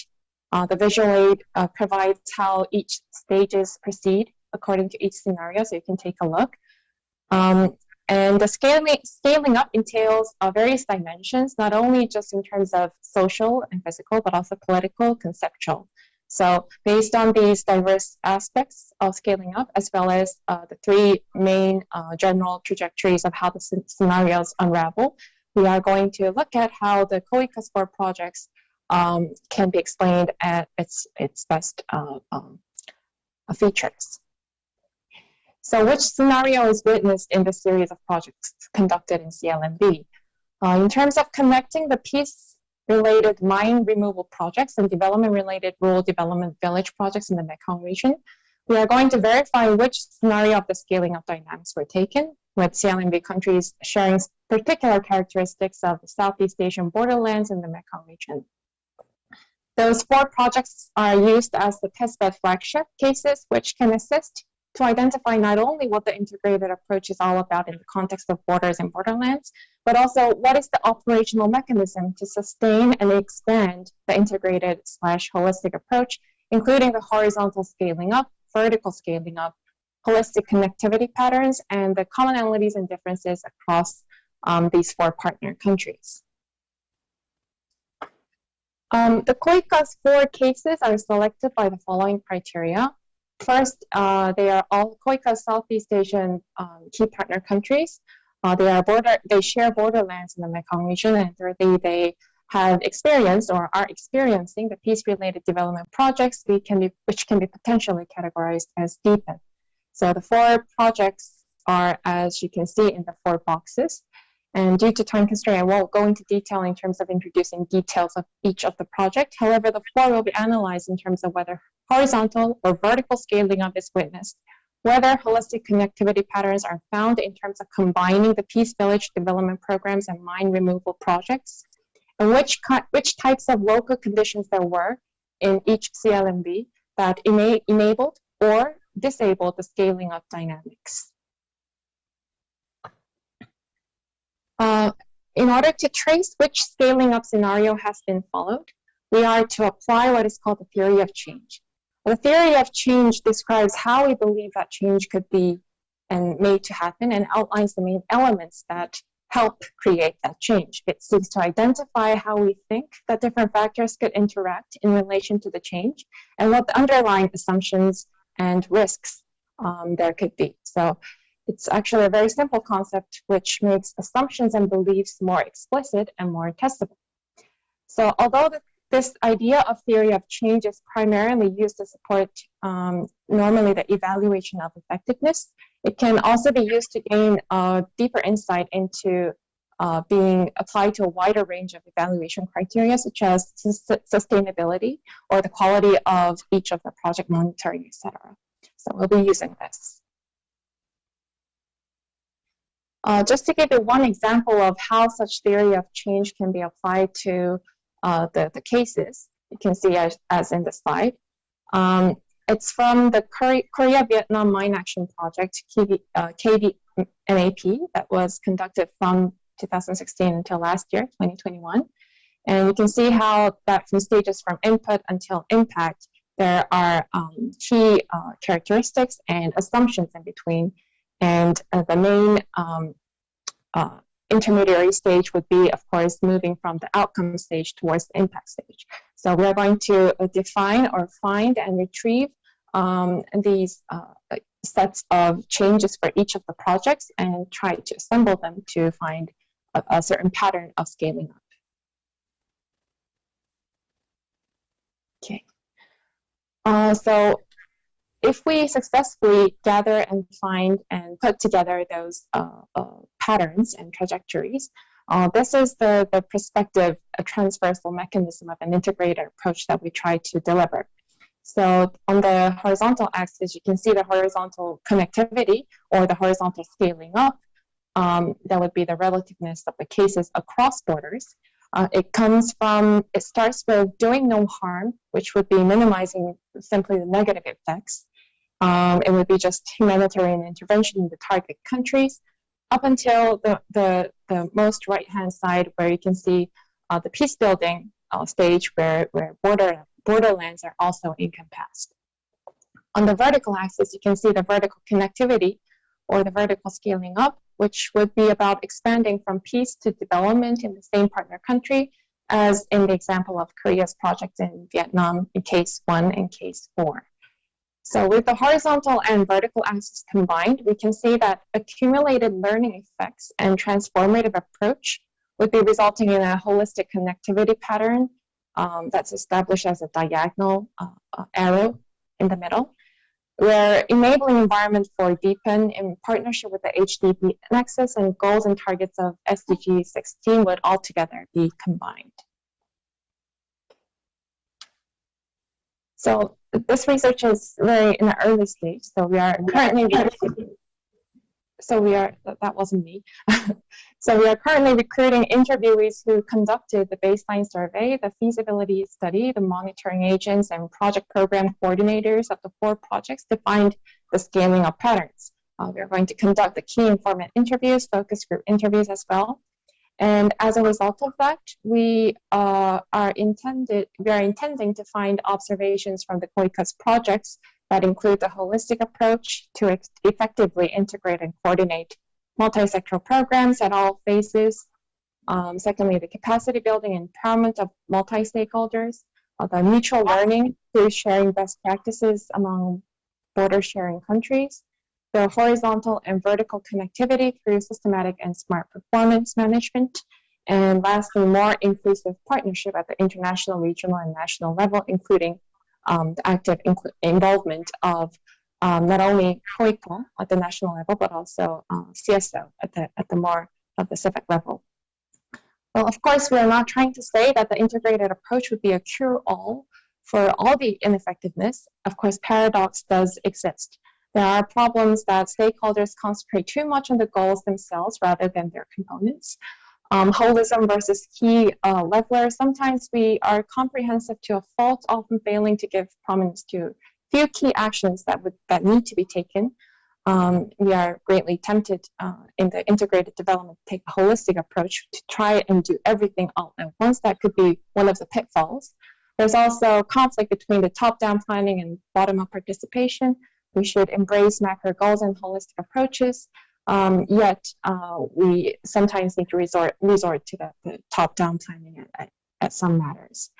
the visual aid provides how each stages proceed according to each scenario, so you can take a look. And the scaling up entails various dimensions, not only just in terms of social and physical, but also political, conceptual. So based on these diverse aspects of scaling up, as well as the 3 main general trajectories of how the scenarios unravel, we are going to look at how the KOICA's 4 projects can be explained at its best features. So which scenario is witnessed in the series of projects conducted in CLMV? In terms of connecting the peace-related mine removal projects and development-related rural development village projects in the Mekong region, we are going to verify which scenario of the scaling up dynamics were taken, with CLMV countries sharing particular characteristics of the Southeast Asian borderlands in the Mekong region. Those 4 projects are used as the testbed flagship cases, which can assist to identify not only what the integrated approach is all about in the context of borders and borderlands, but also what is the operational mechanism to sustain and expand the integrated/holistic approach, including the horizontal scaling up, vertical scaling up, holistic connectivity patterns, and the commonalities and differences across these 4 partner countries. The KOICA's 4 cases are selected by the following criteria. First, they are all KOICA Southeast Asian key partner countries. They share borderlands in the Mekong region, and thirdly, they have experienced or are experiencing the peace-related development projects which can be potentially categorized as DEEPEN. So the 4 projects are, as you can see, in the 4 boxes. And due to time constraint, I won't go into detail in terms of introducing details of each of the project. However, the 4 will be analyzed in terms of whether horizontal or vertical scaling up is witnessed, whether holistic connectivity patterns are found in terms of combining the Peace Village development programs and mine removal projects, and which types of local conditions there were in each CLMV that enabled or disabled the scaling up dynamics. In order to trace which scaling up scenario has been followed, we are to apply what is called the theory of change. The theory of change describes how we believe that change could be and made to happen, and outlines the main elements that help create that change. It seeks to identify how we think that different factors could interact in relation to the change, and what the underlying assumptions and risks there could be. So it's actually a very simple concept which makes assumptions and beliefs more explicit and more testable. So although this idea of theory of change is primarily used to support normally the evaluation of effectiveness, it can also be used to gain a deeper insight into being applied to a wider range of evaluation criteria, such as sustainability or the quality of each of the project monitoring, etc. So we'll be using this. Just to give you one example of how such theory of change can be applied to the cases, you can see as in the slide. It's from the Korea-Vietnam Mine Action Project, KVNAP, that was conducted from 2016 until last year, 2021. And you can see how that from stages from input until impact, there are key characteristics and assumptions in between. And the main intermediary stage would be, of course, moving from the outcome stage towards the impact stage. So we're going to define or find and retrieve these sets of changes for each of the projects and try to assemble them to find a certain pattern of scaling up. Okay. So if we successfully gather and find and put together those patterns and trajectories, this is the prospective transversal mechanism of an integrated approach that we try to deliver. So on the horizontal axis, you can see the horizontal connectivity or the horizontal scaling up. That would be the relativeness of the cases across borders. It starts with doing no harm, which would be minimizing simply the negative effects. It would be just humanitarian intervention in the target countries, up until the most right-hand side, where you can see the peace building stage where borderlands are also encompassed. On the vertical axis, you can see the vertical connectivity or the vertical scaling up, which would be about expanding from peace to development in the same partner country, as in the example of Korea's project in Vietnam in case 1 and case 4. So with the horizontal and vertical axis combined, we can see that accumulated learning effects and transformative approach would be resulting in a holistic connectivity pattern that's established as a diagonal arrow in the middle, where enabling environment for deepen in partnership with the HDP Nexus and goals and targets of SDG 16 would altogether be combined. So this research is very in the early stage. So we are currently, that wasn't me. So we are currently recruiting interviewees who conducted the baseline survey, the feasibility study, the monitoring agents, and project program coordinators of the 4 projects to find the scaling up patterns. We are going to conduct the key informant interviews, focus group interviews as well. And as a result of that, we are intending to find observations from the KOICA's projects that include the holistic approach to effectively integrate and coordinate multi-sectoral programs at all phases. Secondly, the capacity building and empowerment of multi-stakeholders, the mutual learning through sharing best practices among border sharing countries, the horizontal and vertical connectivity through systematic and smart performance management, and lastly, more inclusive partnership at the international, regional, and national level, including the active involvement of not only KOICA at the national level, but also CSO at the more of the civic level. Well, of course, we are not trying to say that the integrated approach would be a cure-all for all the ineffectiveness. Of course, paradox does exist. There are problems that stakeholders concentrate too much on the goals themselves rather than their components. Holism versus key levelers. Sometimes we are comprehensive to a fault, often failing to give prominence to few key actions that need to be taken. We are greatly tempted in the integrated development to take a holistic approach to try and do everything all at once. That could be one of the pitfalls. There's also conflict between the top-down planning and bottom-up participation. We should embrace macro goals and holistic approaches, yet we sometimes need to resort to the top-down planning at some matters.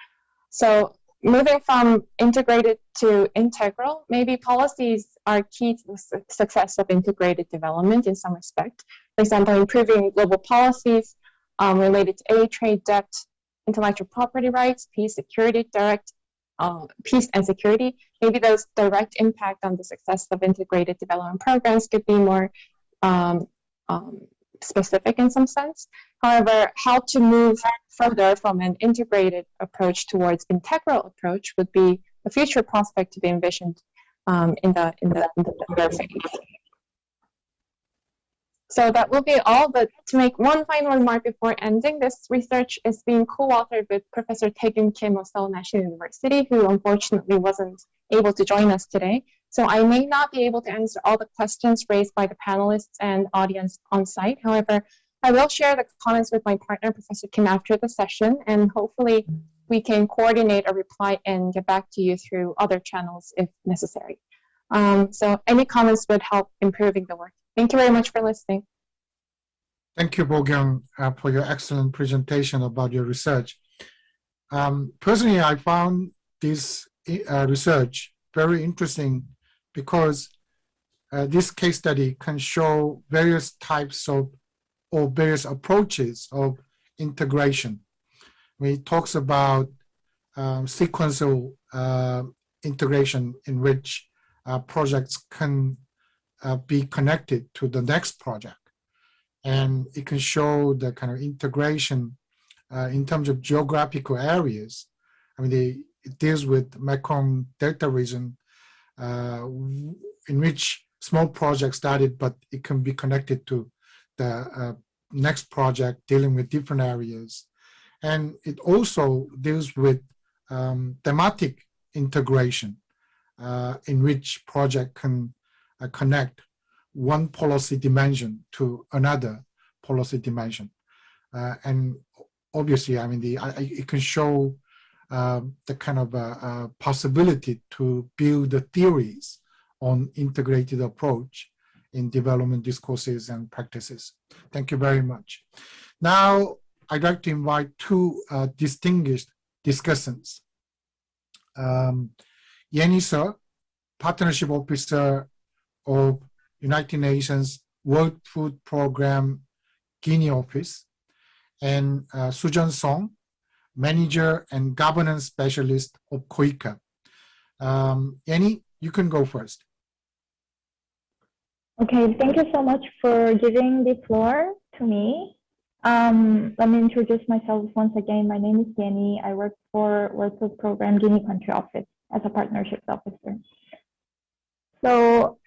So moving from integrated to integral, maybe policies are key to the success of integrated development in some respect. For example, improving global policies related to aid, trade, debt, intellectual property rights, peace, security, peace and security. Maybe those direct impact on the success of integrated development programs could be more specific in some sense. However, how to move further from an integrated approach towards integral approach would be a future prospect to be envisioned in the later phase. So that will be all, but to make one final remark before ending, this research is being co-authored with Professor Kim of Seoul National University, who unfortunately wasn't able to join us today. So I may not be able to answer all the questions raised by the panelists and audience on site. However, I will share the comments with my partner, Professor Kim, after the session, and hopefully we can coordinate a reply and get back to you through other channels if necessary. So any comments would help improving the work. Thank you very much for listening. Thank you, Bokyung, for your excellent presentation about your research. Personally, I found this research very interesting because this case study can show various types of or various approaches of integration. It talks about sequential integration in which projects can be connected to the next project. And it can show the kind of integration in terms of geographical areas. I mean, it deals with Mekong Delta region in which small projects started, but it can be connected to the next project dealing with different areas. And it also deals with thematic integration in which project can connect one policy dimension to another policy dimension. And obviously, I mean, it can show the kind of possibility to build the theories on integrated approach in development discourses and practices. Thank you very much. Now, I'd like to invite two distinguished discussants. Yenny Seo, Partnership Officer of United Nations World Food Program Guinea Office, and Sujun Song, Manager and Governance Specialist of KOICA. Yenny, you can go first. Okay, thank you so much for giving the floor to me. Let me introduce myself once again. My name is Yenny. I work for World Food Program Guinea Country Office as a Partnerships Officer. So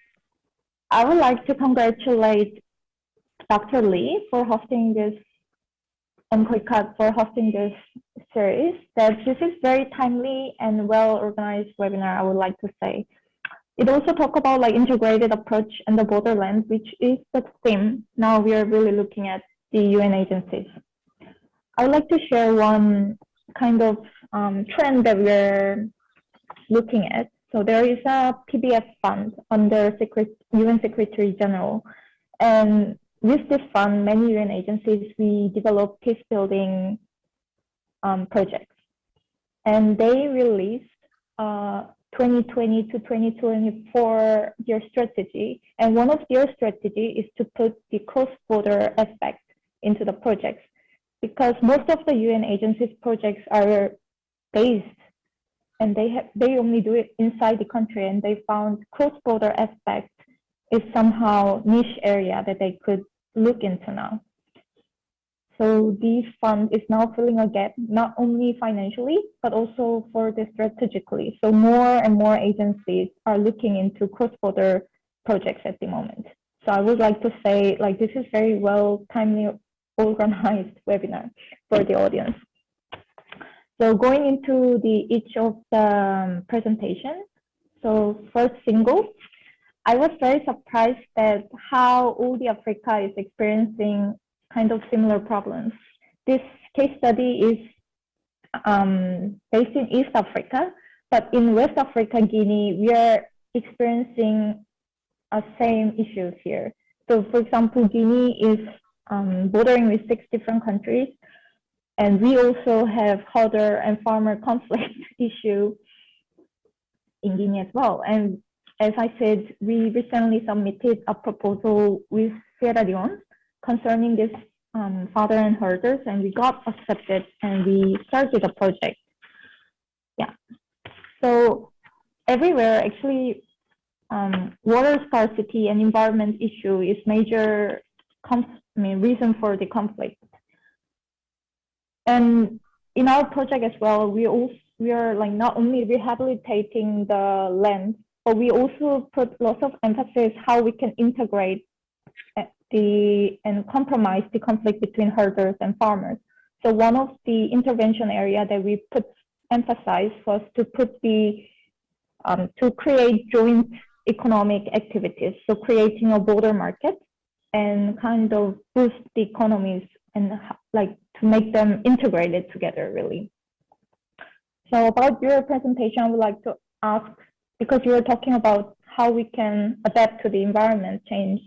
I would like to congratulate Dr. Lee for hosting this and KOICA for hosting this series. That this is very timely and well-organized webinar, I would like to say. It also talks about like integrated approach and the borderlands, which is the theme. Now we are really looking at the UN agencies. I would like to share one kind of trend that we're looking at. So there is a PBF fund under UN Secretary General. And with this fund, many UN agencies, we develop peace building projects. And they released 2020 to 2024 their strategy. And one of their strategy is to put the cross-border aspect into the projects, because most of the UN agencies projects are based and they only do it inside the country, and they found cross-border aspect is somehow niche area that they could look into now. So this fund is now filling a gap, not only financially, but also for the strategically. So more and more agencies are looking into cross-border projects at the moment. So I would like to say, like, this is very well timely organized webinar for the audience. So going into each of the presentations. So first, Singo. I was very surprised at how all the Africa is experiencing kind of similar problems. This case study is based in East Africa, but in West Africa, Guinea, we are experiencing same issues here. So for example, Guinea is bordering with 6 different countries, and we also have herder and farmer conflict issue in Guinea as well. And as I said, we recently submitted a proposal with Sierra Leone concerning this father and herders, and we got accepted and we started a project. Yeah. So everywhere, actually, water scarcity and environment issue is major reason for the conflict. And in our project as well, we are like not only rehabilitating the land, but we also put lots of emphasis how we can integrate and compromise the conflict between herders and farmers. So one of the intervention area that we put emphasis was to put to create joint economic activities. So creating a border market and kind of boost the economies and like to make them integrated together, really. So about your presentation, I would like to ask, because you were talking about how we can adapt to the environment change,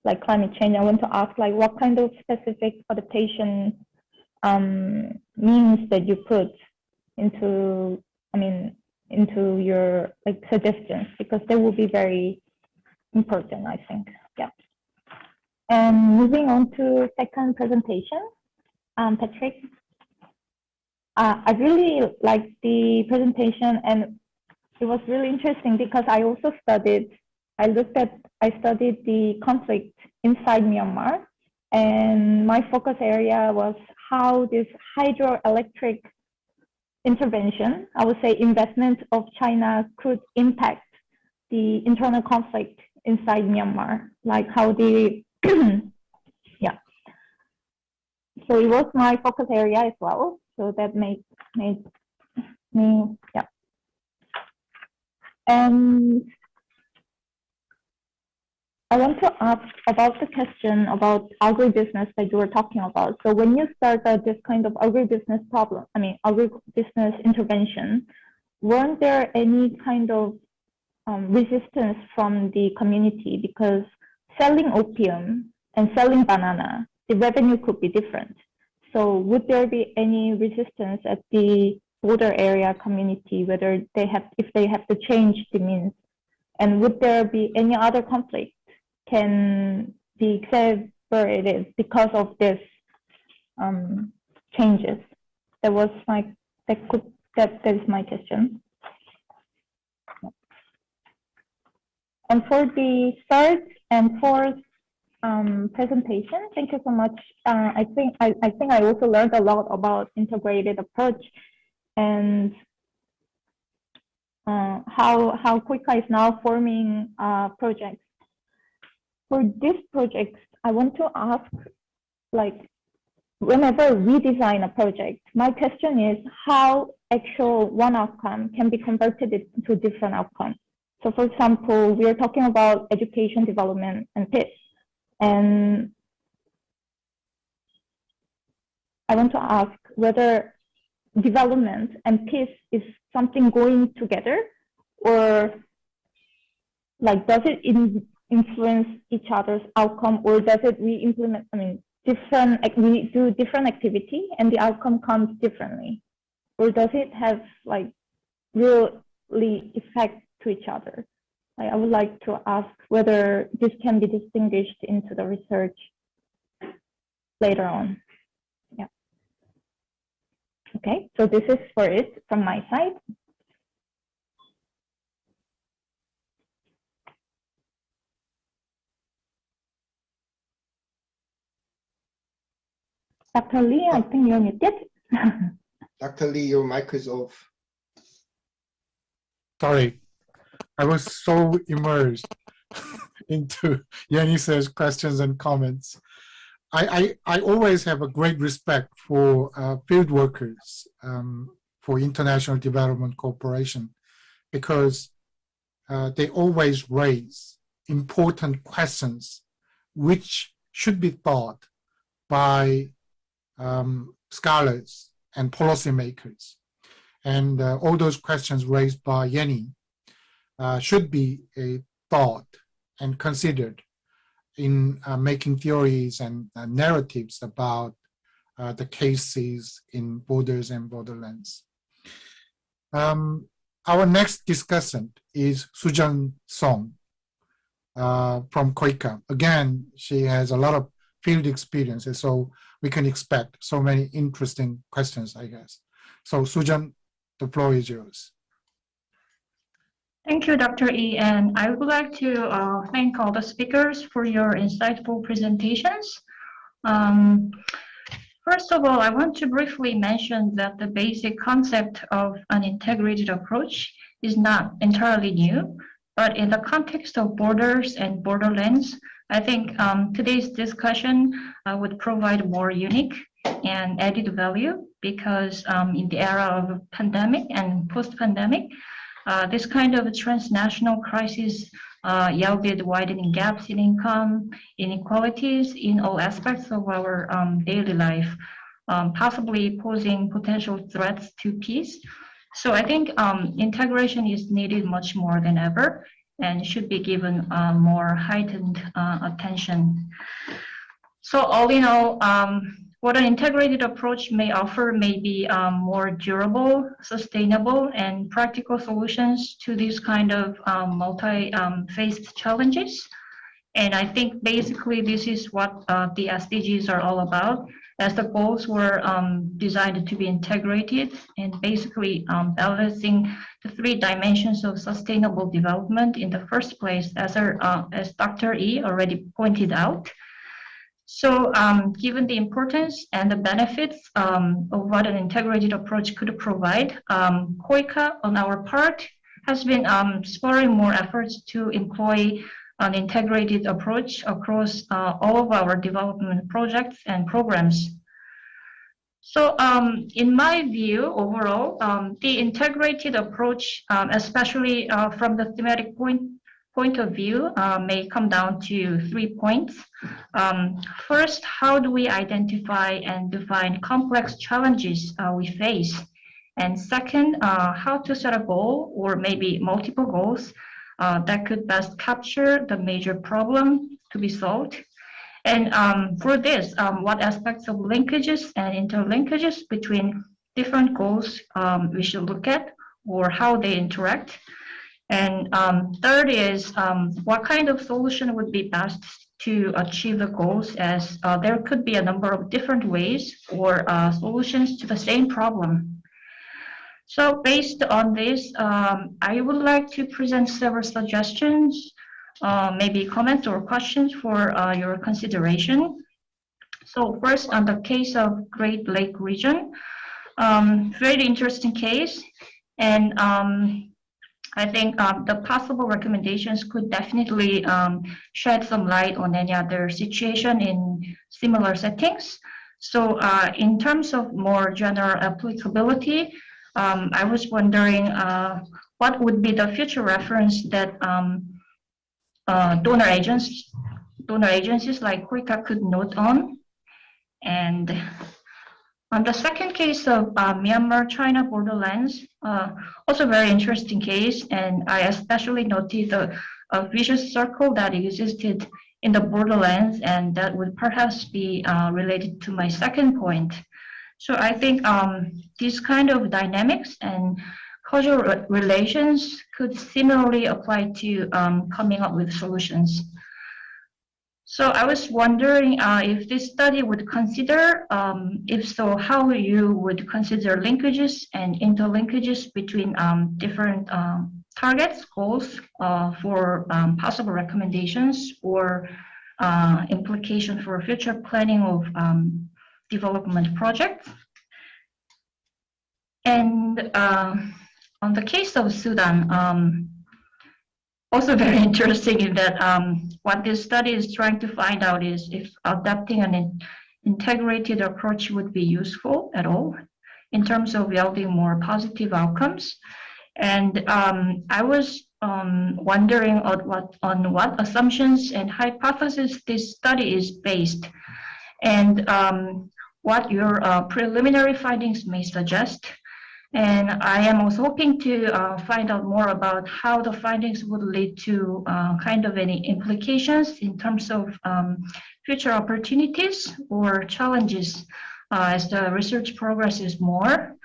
like climate change, I want to ask, like, what kind of specific adaptation means that you put into, into your like suggestions, because they will be very important, I think. Yeah. And moving on to second presentation, Patrick. I really liked the presentation, and it was really interesting because I also studied the conflict inside Myanmar, and my focus area was how this hydroelectric intervention, I would say investment of China, could impact the internal conflict inside Myanmar, like how the, yeah. So it was my focus area as well. So that made me, yeah. And I want to ask about the question about agribusiness that you were talking about. So when you started this kind of agribusiness problem, agribusiness intervention, weren't there any kind of resistance from the community? Because selling opium and selling banana, the revenue could be different. So would there be any resistance at the border area community, whether if they have to change the means? And would there be any other conflict can be exacerbated because of this changes? That is my question. And for the third and fourth presentation, thank you so much. I think I also learned a lot about integrated approach and how KUICA is now forming projects. For this project, I want to ask, like, whenever we design a project, my question is how actual one outcome can be converted into different outcomes. So for example, we are talking about education, development, and peace. And I want to ask whether development and peace is something going together, or like does it influence each other's outcome, or does it we implement, we do different activity and the outcome comes differently, or does it have like really effect to each other? I would like to ask whether this can be distinguished into the research later on. Yeah. Okay, so this is for it from my side. Dr. Lee, I think you're muted. Dr. Lee, your mic is off. Sorry, I was so immersed into Yanisa's questions and comments. I always have a great respect for field workers for international development cooperation, because they always raise important questions which should be thought by scholars and policymakers. And all those questions raised by Yenny should be thought and considered in making theories and narratives about the cases in borders and borderlands. Our next discussant is Sujeong Song from KEMPF. Again, she has a lot of field experiences, so we can expect so many interesting questions, I guess. So Sujeong, the floor is yours. Thank you, Dr. E. And I would like to thank all the speakers for your insightful presentations. First of all, I want to briefly mention that the basic concept of an integrated approach is not entirely new, but in the context of borders and borderlands, I think today's discussion would provide more unique and added value, because in the era of pandemic and post-pandemic, this kind of transnational crisis yielded widening gaps in income, inequalities in all aspects of our daily life, possibly posing potential threats to peace. So I think integration is needed much more than ever and should be given more heightened attention. So all in all, what an integrated approach may offer may be more durable, sustainable, and practical solutions to these kind of multi-faced challenges. And I think basically this is what the SDGs are all about, as the goals were designed to be integrated and basically balancing the 3 dimensions of sustainable development in the first place, as Dr. E already pointed out. So given the importance and the benefits of what an integrated approach could provide, KEMPF on our part has been spurring more efforts to employ an integrated approach across all of our development projects and programs. So in my view, overall, the integrated approach, especially from the thematic point of view, may come down to 3 points. First, how do we identify and define complex challenges we face? And second, how to set a goal or maybe multiple goals that could best capture the major problem to be solved. And for this, what aspects of linkages and interlinkages between different goals we should look at, or how they interact. And third is what kind of solution would be best to achieve the goals, as there could be a number of different ways or solutions to the same problem. So based on this, I would like to present several suggestions, maybe comments or questions for your consideration. So first, on the case of Great Lake region, very interesting case. And I think the possible recommendations could definitely shed some light on any other situation in similar settings. So in terms of more general applicability, I was wondering what would be the future reference that donor agencies like KEMPF could note on. And on the second case of Myanmar-China borderlands, also very interesting case, and I especially noted a vicious circle that existed in the borderlands, and that would perhaps be related to my second point. So I think these kind of dynamics and causal relations could similarly apply to coming up with solutions. So I was wondering if this study would consider, if so, how you would consider linkages and interlinkages between different targets, goals for possible recommendations or implication for future planning of development projects. And on the case of Sudan, also very interesting in that what this study is trying to find out is if adopting an integrated approach would be useful at all in terms of yielding more positive outcomes. And I was wondering on what assumptions and hypotheses this study is based, and what your preliminary findings may suggest. And I am also hoping to find out more about how the findings would lead to kind of any implications in terms of future opportunities or challenges as the research progresses more.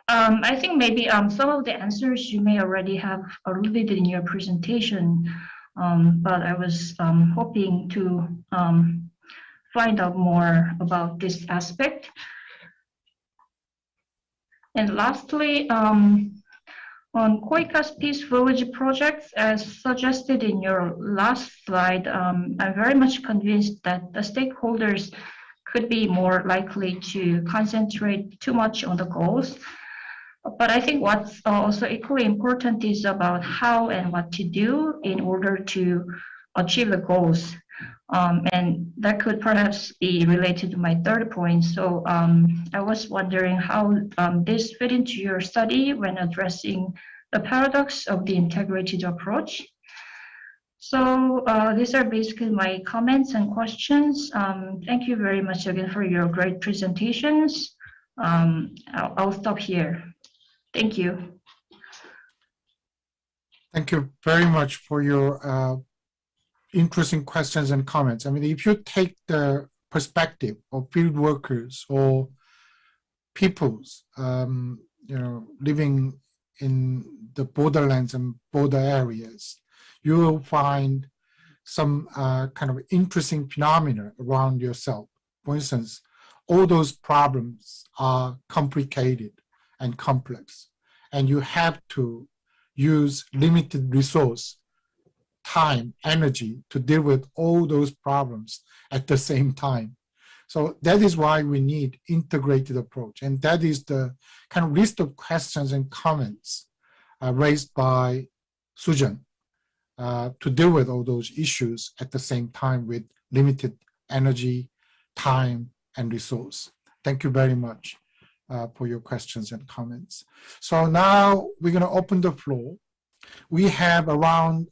I think maybe some of the answers you may already have alluded in your presentation, but I was hoping to find out more about this aspect. And lastly, on KOICA's Peace Village projects, as suggested in your last slide, I'm very much convinced that the stakeholders could be more likely to concentrate too much on the goals. But I think what's also equally important is about how and what to do in order to achieve the goals. And that could perhaps be related to my third point. So I was wondering how this fit into your study when addressing the paradox of the integrated approach. So these are basically my comments and questions. Thank you very much again for your great presentations. I'll stop here. Thank you. Thank you very much for your interesting questions and comments. I mean, if you take the perspective of field workers or peoples, living in the borderlands and border areas, you will find some kind of interesting phenomena around yourself. For instance, all those problems are complicated and complex, and you have to use limited resource, time, energy to deal with all those problems at the same time. So that is why we need integrated approach. And that is the kind of list of questions and comments raised by Sujeong to deal with all those issues at the same time with limited energy, time, and resource. Thank you very much for your questions and comments. So now we're going to open the floor. We have around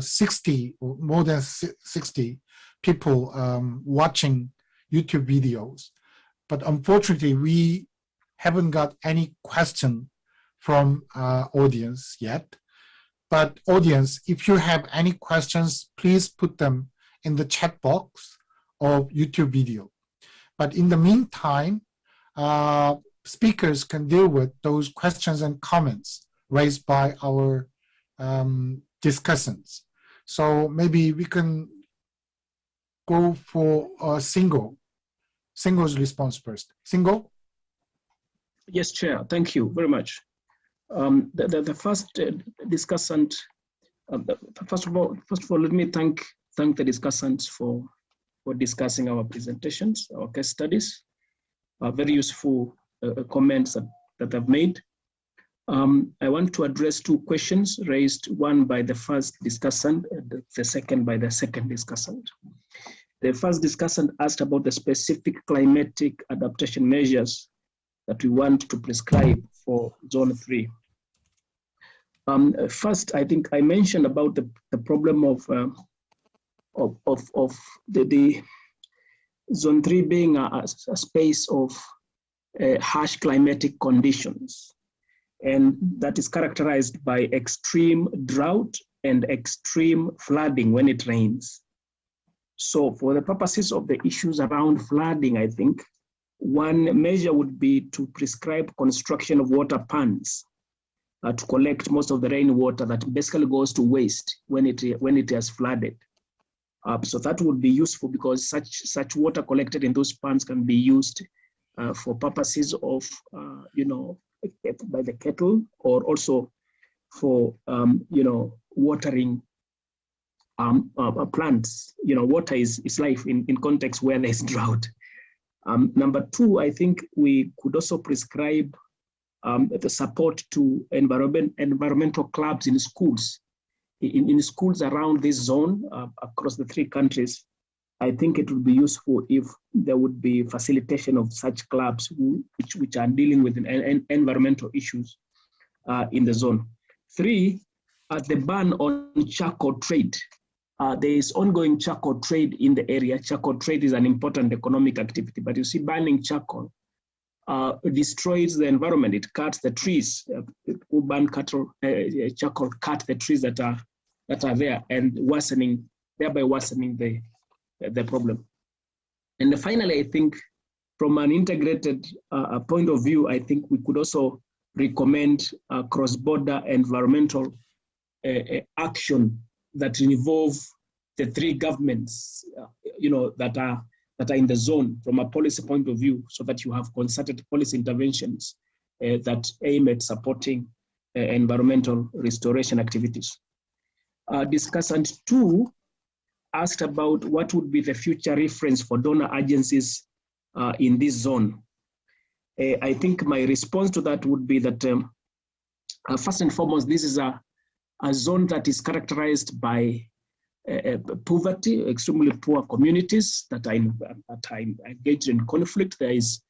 60 or more than 60 people watching YouTube videos, but unfortunately we haven't got any question from audience yet. But audience, if you have any questions, please put them in the chat box of YouTube video. But in the meantime, speakers can deal with those questions and comments raised by our discussants. So maybe we can go for Singo. Singo's response first. Singo? Yes, Chair. Thank you very much. The first discussant. First of all, let me thank the discussants for discussing our presentations, our case studies. Very useful comments that I've made. I want to address two questions raised, one by the first discussant and the second by the second discussant. The first discussant asked about the specific climatic adaptation measures that we want to prescribe for Zone 3. First, I think I mentioned about the problem of the Zone 3 being a space of harsh climatic conditions, and that is characterized by extreme drought and extreme flooding when it rains. So for the purposes of the issues around flooding, I think one measure would be to prescribe construction of water ponds to collect most of the rainwater that basically goes to waste when it has flooded. So that would be useful because such water collected in those ponds can be used for purposes of, by the kettle, or also for, watering plants. Water is life in context where there's drought. Number two, I think we could also prescribe the support to environmental clubs in schools in schools around this zone across the 3 countries, I think it would be useful if there would be facilitation of such clubs which are dealing with environmental issues in the zone. 3, the ban on charcoal trade. There is ongoing charcoal trade in the area. Charcoal trade is an important economic activity, but you see, banning charcoal destroys the environment. It cuts the trees. Who ban charcoal cut the trees that are there, and thereby worsening the problem. And finally, I think from an integrated point of view, I think we could also recommend cross-border environmental action that involve the 3 governments, that are in the zone from a policy point of view, so that you have concerted policy interventions that aim at supporting environmental restoration activities. Discussant 2 asked about what would be the future reference for donor agencies in this zone. I think my response to that would be that first and foremost, this is a zone that is characterized by poverty, extremely poor communities that are engaged in conflict. There is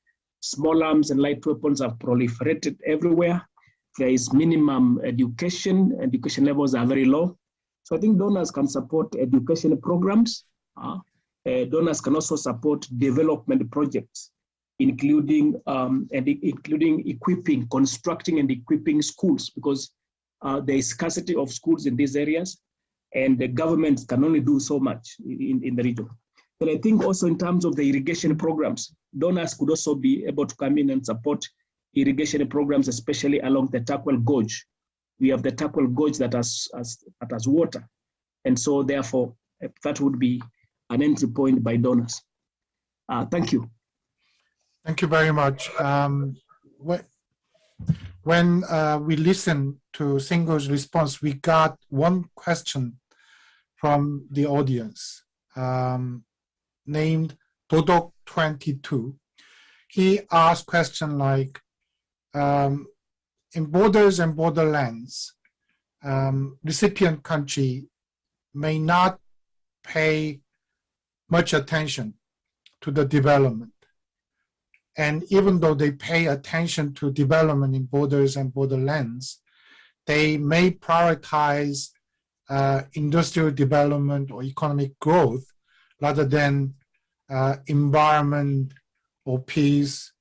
small arms and light weapons have proliferated everywhere. There is minimum education levels are very low. So I think donors can support education programs. Donors can also support development projects, including constructing and equipping schools, because there is scarcity of schools in these areas, and the governments can only do so much in the region. But I think also in terms of the irrigation programs, donors could also be able to come in and support irrigation programs, especially along the Takwel Gorge. We have the Takwel Gorge that has water. And so therefore, that would be an entry point by donors. Thank you. Thank you very much. When we listened to Singo's response, we got one question from the audience named Dodok22. He asked question like, in borders and borderlands, recipient country may not pay much attention to the development. And even though they pay attention to development in borders and borderlands, they may prioritize industrial development or economic growth rather than environment or peace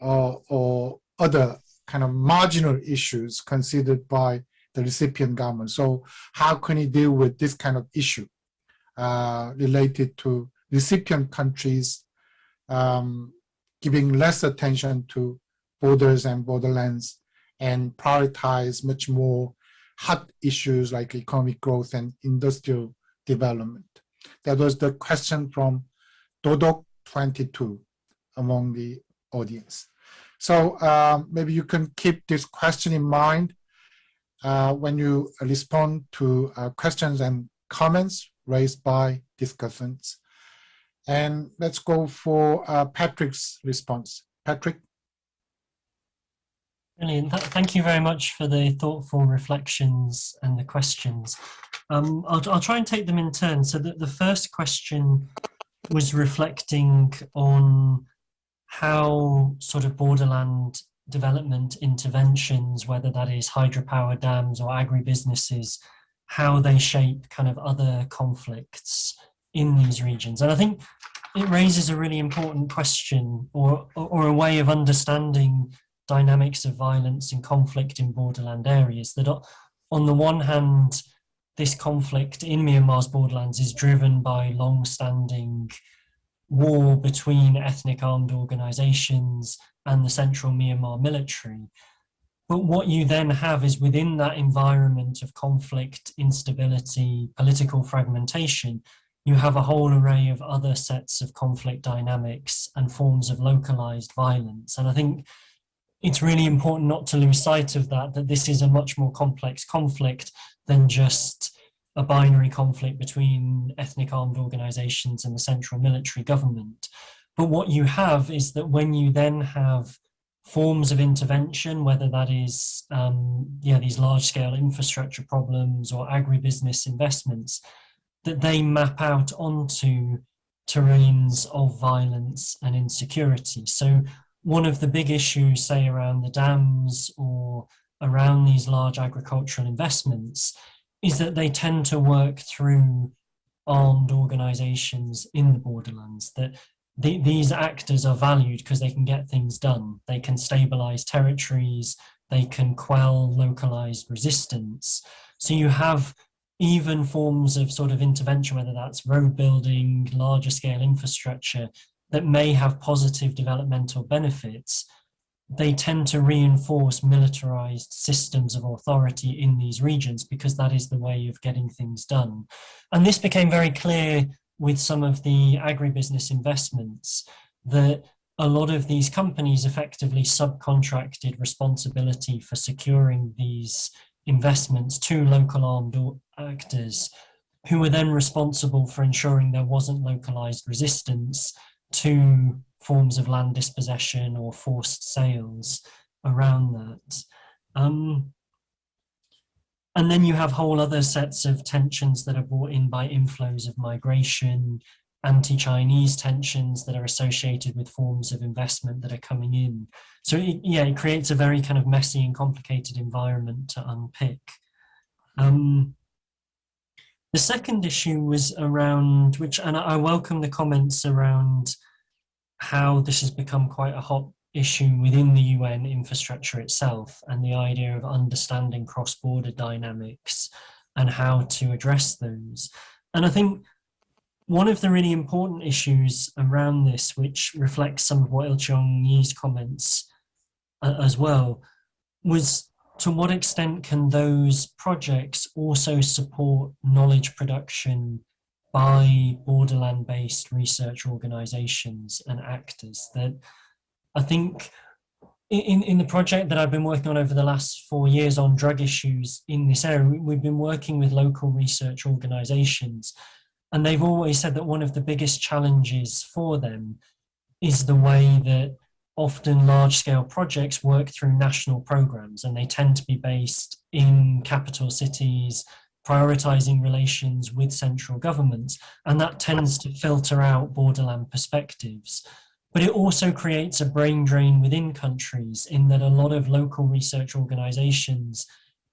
or other kind of marginal issues considered by the recipient government. So how can you deal with this kind of issue related to recipient countries giving less attention to borders and borderlands and prioritize much more hot issues like economic growth and industrial development? That was the question from Dodok22 among the audience. So maybe you can keep this question in mind when you respond to questions and comments raised by discussants. And let's go for Patrick's response. Patrick? Brilliant. Thank you very much for the thoughtful reflections and the questions. I'll try and take them in turn. So the first question was reflecting on how sort of borderland development interventions, whether that is hydropower dams or agribusinesses, how they shape kind of other conflicts in these regions. And I think it raises a really important question or a way of understanding dynamics of violence and conflict in borderland areas, that on the one hand, this conflict in Myanmar's borderlands is driven by long-standing war between ethnic armed organizations and the central Myanmar military. But what you then have is within that environment of conflict, instability, political fragmentation, you have a whole array of other sets of conflict dynamics and forms of localized violence. And I think it's really important not to lose sight of that this is a much more complex conflict than just a binary conflict between ethnic armed organizations and the central military government. But what you have is that when you then have forms of intervention, whether that is these large-scale infrastructure problems or agribusiness investments, that they map out onto terrains of violence and insecurity. So one of the big issues, say, around the dams or around these large agricultural investments is that they tend to work through armed organizations in the borderlands, that these actors are valued because they can get things done. They can stabilize territories, they can quell localized resistance. So you have even forms of sort of intervention, whether that's road building, larger scale infrastructure, that may have positive developmental benefits. They tend to reinforce militarized systems of authority in these regions because that is the way of getting things done. And this became very clear with some of the agribusiness investments, that a lot of these companies effectively subcontracted responsibility for securing these investments to local armed actors, who were then responsible for ensuring there wasn't localized resistance to forms of land dispossession or forced sales around that. And then you have whole other sets of tensions that are brought in by inflows of migration, anti-Chinese tensions that are associated with forms of investment that are coming in. So it creates a very kind of messy and complicated environment to unpick. The second issue was around, and I welcome the comments around how this has become quite a hot issue within the UN infrastructure itself, and the idea of understanding cross-border dynamics and how to address those. And I think one of the really important issues around this, which reflects some of what Ilcheong's comments as well, was to what extent can those projects also support knowledge production by borderland-based research organizations and actors. That I think in the project that I've been working on over the last 4 years on drug issues in this area, we've been working with local research organizations, and they've always said that one of the biggest challenges for them is the way that often large-scale projects work through national programs, and they tend to be based in capital cities, prioritizing relations with central governments, and that tends to filter out borderland perspectives. But it also creates a brain drain within countries, in that a lot of local research organizations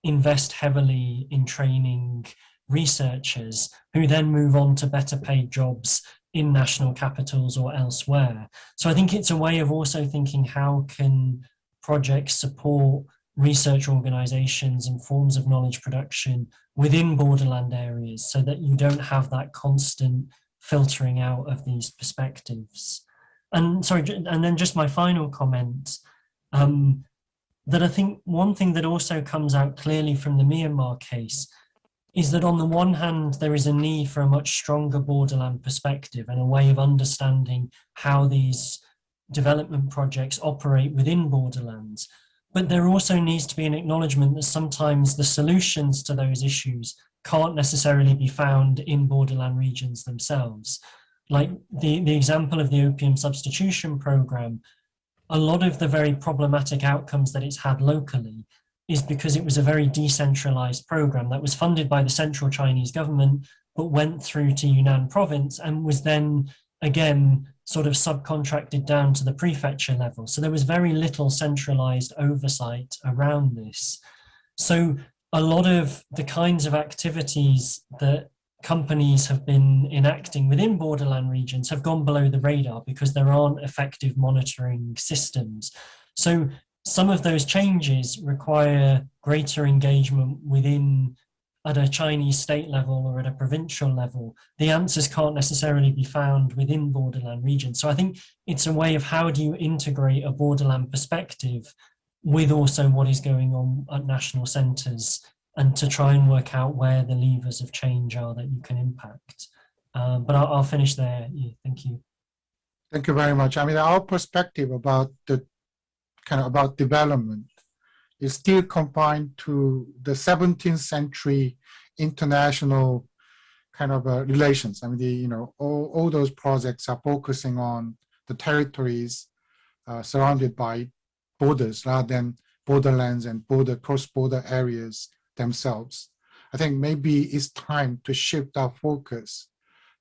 invest heavily in training researchers who then move on to better paid jobs in national capitals or elsewhere. So I think it's a way of also thinking, how can projects support research organizations and forms of knowledge production within borderland areas, so that you don't have that constant filtering out of these perspectives. And then just my final comment, that I think one thing that also comes out clearly from the Myanmar case is that on the one hand, there is a need for a much stronger borderland perspective and a way of understanding how these development projects operate within borderlands. But there also needs to be an acknowledgement that sometimes the solutions to those issues can't necessarily be found in borderland regions themselves. Like the example of the opium substitution program, a lot of the very problematic outcomes that it's had locally is because it was a very decentralized program that was funded by the central Chinese government, but went through to Yunnan province and was then again sort of subcontracted down to the prefecture level. So there was very little centralized oversight around this. So a lot of the kinds of activities that companies have been enacting within borderland regions have gone below the radar because there aren't effective monitoring systems. So some of those changes require greater engagement within, at a Chinese state level or at a provincial level. The answers can't necessarily be found within borderland regions. So I think it's a way of, how do you integrate a borderland perspective with also what is going on at national centres, and to try and work out where the levers of change are that you can impact. But I'll finish there. Yeah, thank you. Thank you very much. I mean, our perspective about about development is still confined to the 17th century international relations. I mean, all those projects are focusing on the territories surrounded by borders rather than borderlands and cross-border areas themselves. I think maybe it's time to shift our focus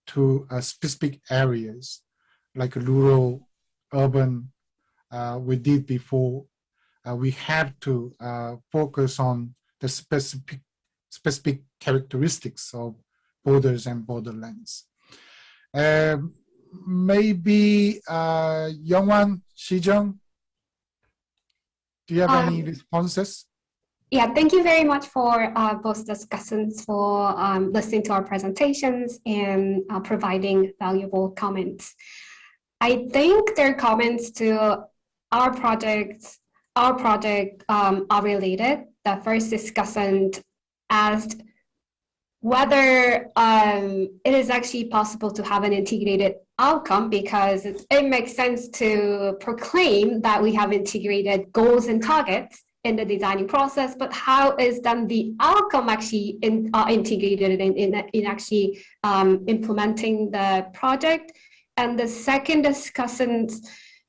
to specific areas like rural, urban. We did before. We have to focus on the specific characteristics of borders and borderlands. Maybe Youngwan, Sijeong, do you have any responses? Yeah, thank you very much for both discussants for listening to our presentations and providing valuable comments. I think their comments to our project are related. The first discussant asked whether it is actually possible to have an integrated outcome, because it makes sense to proclaim that we have integrated goals and targets in the designing process, but how is then the outcome actually integrated in actually implementing the project? And the second discussant,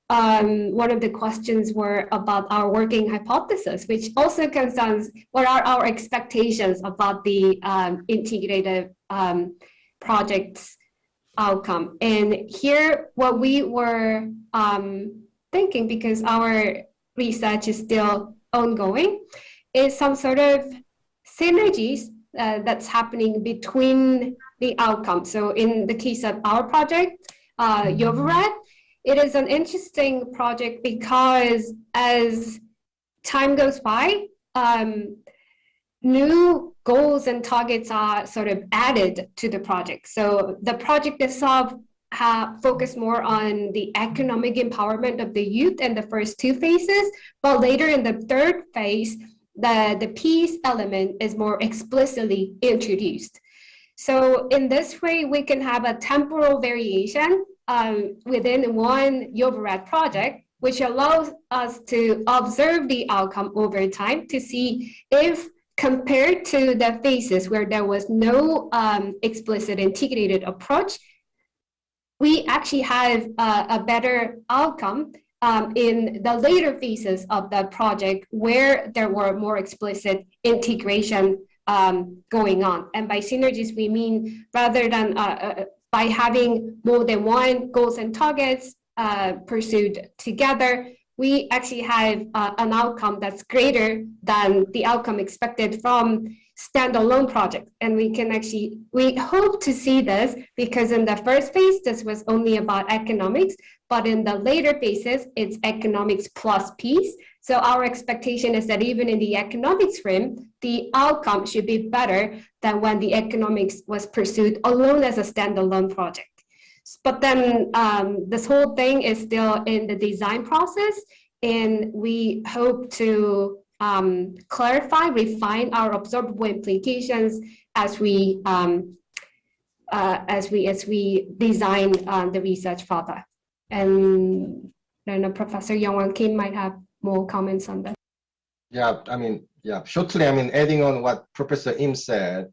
one of the questions were about our working hypothesis, which also concerns what are our expectations about the integrated project's outcome. And here, what we were thinking, because our research is still ongoing, is some sort of synergies that's happening between the outcomes. So in the case of our project, UNRISD, it is an interesting project because as time goes by, new goals and targets are sort of added to the project. So the project itself focus more on the economic empowerment of the youth in the first two phases, but later in the third phase, the peace element is more explicitly introduced. So in this way, we can have a temporal variation within one UNRISD project, which allows us to observe the outcome over time to see if, compared to the phases where there was no explicit integrated approach, we actually have a better outcome in the later phases of the project where there were more explicit integration going on. And by synergies, we mean rather than by having more than one goals and targets pursued together, we actually have an outcome that's greater than the outcome expected from standalone project. And we hope to see this because in the first phase, this was only about economics, but in the later phases, it's economics plus peace. So our expectation is that even in the economics frame, the outcome should be better than when the economics was pursued alone as a standalone project. But then this whole thing is still in the design process, and we hope to clarify, refine our observable implications as we design the research further. And I know Professor Youngwan Kim might have more comments on that. Yeah, shortly, adding on what Professor Im said,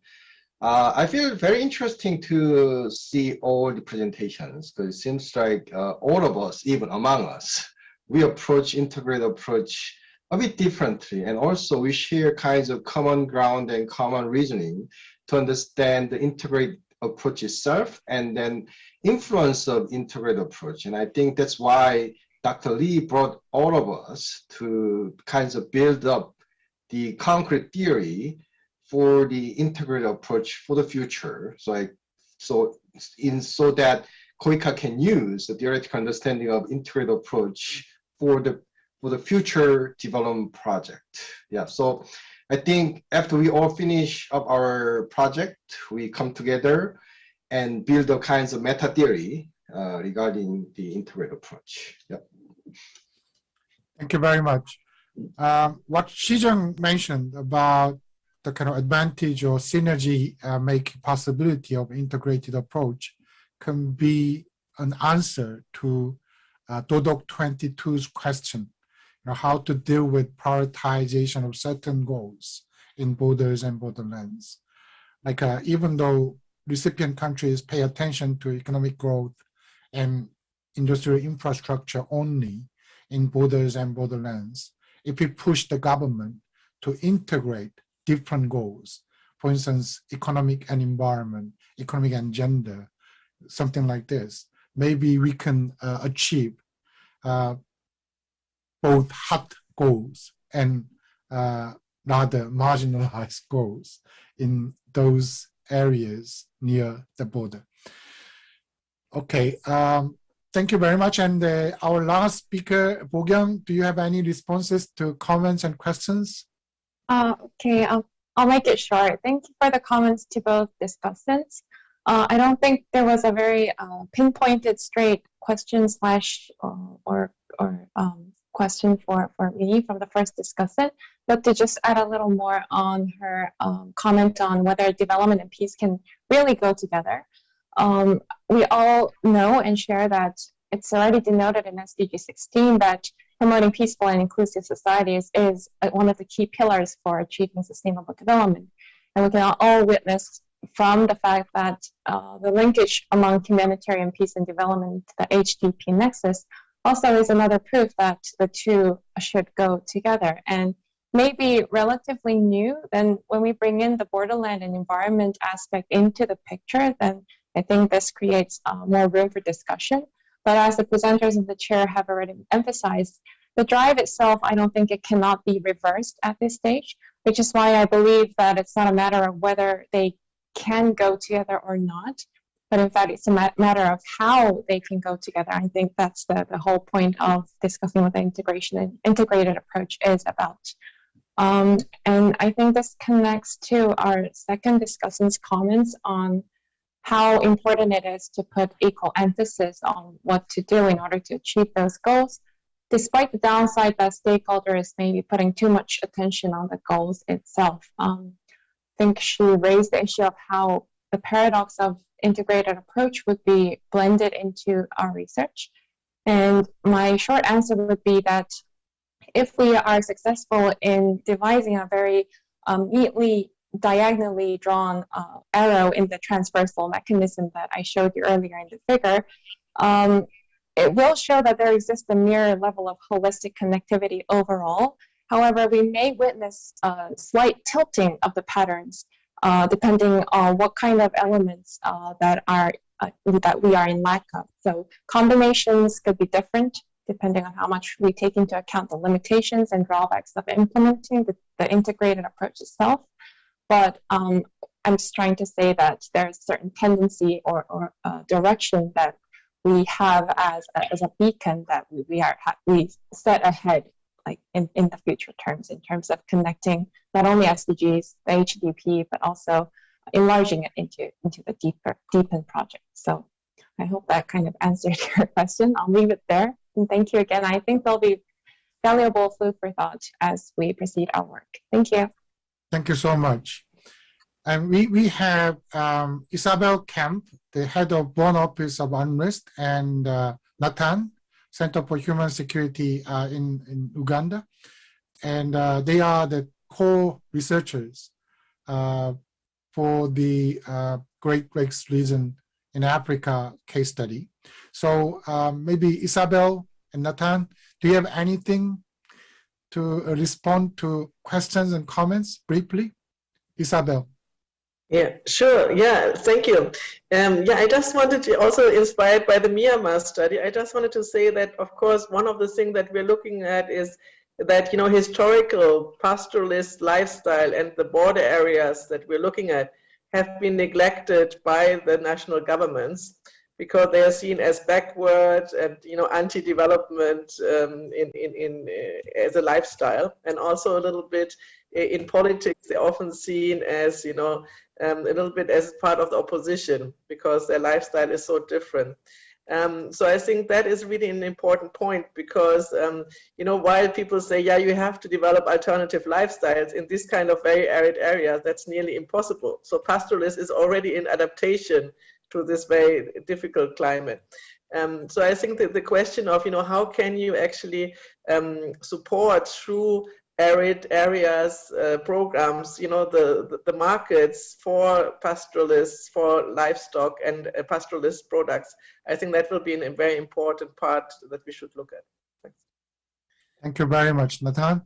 I feel very interesting to see all the presentations, because it seems like all of us, even among us, we approach integrated approach a bit differently, and also we share kinds of common ground and common reasoning to understand the integrated approach itself and then influence of integrated approach. And I think that's why Dr. Lee brought all of us to kinds of build up the concrete theory for the integrated approach for the future. So that KOICA can use the theoretical understanding of integrated approach for the future development project. Yeah, so I think after we all finish up our project, we come together and build all kinds of meta theory regarding the integrated approach. Yep. Thank you very much. What Sijeong mentioned about the kind of advantage or synergy making possibility of integrated approach can be an answer to Dodok 22's question, how to deal with prioritization of certain goals in borders and borderlands. Like even though recipient countries pay attention to economic growth and industrial infrastructure only, in borders and borderlands if we push the government to integrate different goals, for instance, economic and environment, economic and gender, something like this. Maybe we can achieve both hot goals and rather marginalized goals in those areas near the border. Okay, thank you very much. And our last speaker, Bokyung, do you have any responses to comments and questions? Okay, I'll make it short. Thank you for the comments to both discussants. I don't think there was a very pinpointed straight question or question for me from the first discussant, but to just add a little more on her comment on whether development and peace can really go together. We all know and share that it's already denoted in SDG 16 that promoting peaceful and inclusive societies is one of the key pillars for achieving sustainable development. And we can all witness from the fact that the linkage among humanitarian peace and development, the HDP nexus, also is another proof that the two should go together. And maybe relatively new, then when we bring in the borderland and environment aspect into the picture, then I think this creates more room for discussion. But as the presenters in the chair have already emphasized, the drive itself, I don't think it cannot be reversed at this stage, which is why I believe that it's not a matter of whether they can go together or not, but in fact, it's a matter of how they can go together. I think that's the whole point of discussing what the integration and integrated approach is about. And I think this connects to our second discussant's comments on how important it is to put equal emphasis on what to do in order to achieve those goals, despite the downside that stakeholders may be putting too much attention on the goals itself. I think she raised the issue of how the paradox of integrated approach would be blended into our research. And my short answer would be that if we are successful in devising a very neatly diagonally drawn arrow in the transversal mechanism that I showed you earlier in the figure, it will show that there exists a mirror level of holistic connectivity overall. However, we may witness a slight tilting of the patterns depending on what kind of elements that we are in lack of. So combinations could be different depending on how much we take into account the limitations and drawbacks of implementing the integrated approach itself. But I'm just trying to say that there's a certain tendency or direction that we have as a beacon that we set ahead, like in the future terms, in terms of connecting not only SDGs, the HDP, but also enlarging it into the deepen project. So I hope that kind of answered your question. I'll leave it there. And thank you again. I think there'll be valuable food for thought as we proceed our work. Thank you. Thank you so much. And we have Isabell Kemp, the head of Bonn office of UNRISD, and Nathan, Center for Human Security in Uganda. And they are the co-researchers for the Great Lakes region in Africa case study. So maybe Isabell and Nathan, do you have anything to respond to questions and comments briefly? Isabell. Yeah, sure. Yeah, thank you. Yeah, I just wanted to also, inspired by the Myanmar study, I just wanted to say that, of course, one of the things that we're looking at is that, you know, historical pastoralist lifestyle and the border areas that we're looking at have been neglected by the national governments because they are seen as backward and, you know, anti-development as a lifestyle, and also a little bit in politics they're often seen as, you know, a little bit as part of the opposition because their lifestyle is so different. So I think that is really an important point because, you know, while people say, yeah, you have to develop alternative lifestyles in this kind of very arid areas, that's nearly impossible. So pastoralist is already in adaptation to this very difficult climate. So I think that the question of, you know, how can you actually support through arid areas programs, you know, the markets for pastoralists, for livestock and pastoralist products. I think that will be a very important part that we should look at. Thanks. Thank you very much. Nathan?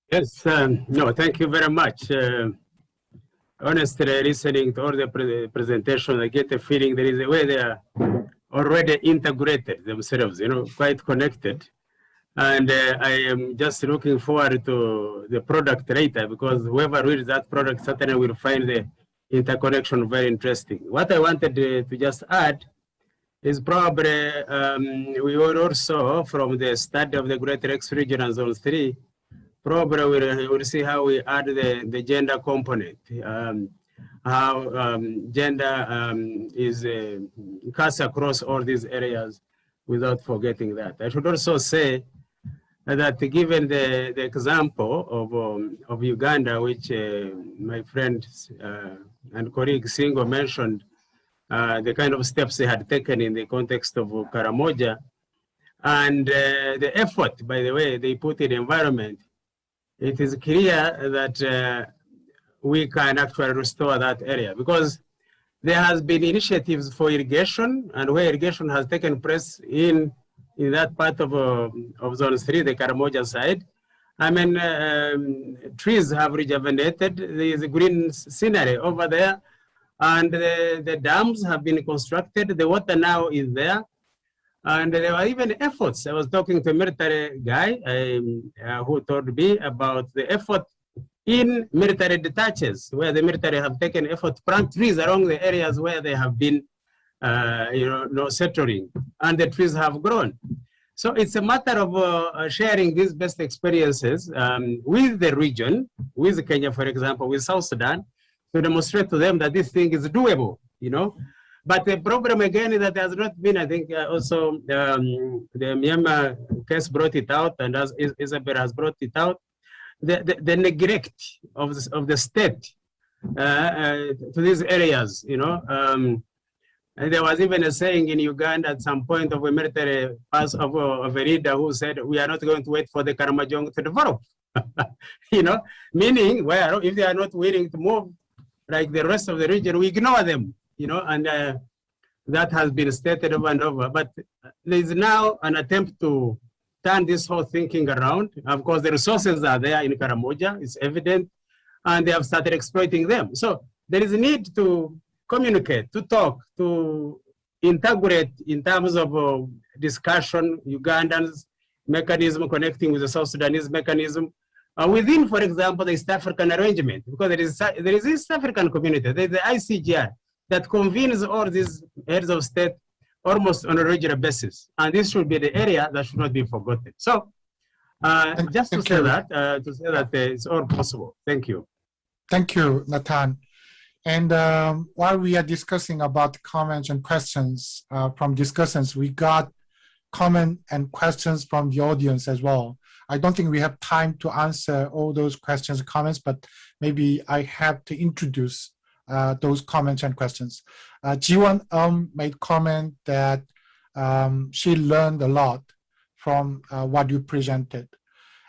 Yes, no, thank you very much. Honestly, listening to all the presentation, I get the feeling there is a way they are already integrated themselves, you know, quite connected. And I am just looking forward to the product later, because whoever reads that product certainly will find the interconnection very interesting. What I wanted to just add is probably we will also, from the study of the Greater X region and Zone 3, probably we'll see how we add the gender component, how gender is cuts across all these areas without forgetting that. I should also say that given the example of Uganda, which my friend and colleague Singo mentioned, the kind of steps they had taken in the context of Karamoja, and the effort, by the way, they put in the environment, it is clear that we can actually restore that area, because there has been initiatives for irrigation, and where irrigation has taken place in that part of Zone 3, the Karamoja side. I mean, trees have rejuvenated. There is a green scenery over there, and the dams have been constructed. The water now is there. And there were even efforts. I was talking to a military guy who told me about the effort in military detaches, where the military have taken effort to plant trees along the areas where they have been settling, and the trees have grown. So it's a matter of sharing these best experiences with the region, with Kenya, for example, with South Sudan, to demonstrate to them that this thing is doable, you know. But the problem again is that there has not been, I think also the Myanmar case brought it out, and as Isabell has brought it out, the neglect of the state to these areas, you know. And there was even a saying in Uganda at some point of a military pass of a leader who said, we are not going to wait for the Karamojong to develop. You know, meaning, well, if they are not willing to move like the rest of the region, we ignore them, you know, and that has been stated over and over. But there is now an attempt to turn this whole thinking around. Of course, the resources are there in Karamoja, it's evident, and they have started exploiting them. So there is a need to communicate, to talk, to integrate in terms of discussion, Ugandan's mechanism connecting with the South Sudanese mechanism within, for example, the East African arrangement, because there is East African community, there is the ICGR that convenes all these heads of state almost on a regular basis. And this should be the area that should not be forgotten. So just to say that it's all possible. Thank you. Thank you, Nathan. And while we are discussing about comments and questions from discussants, we got comment and questions from the audience as well. I don't think we have time to answer all those questions and comments, but maybe I have to introduce those comments and questions. Jiwon made comment that she learned a lot from what you presented.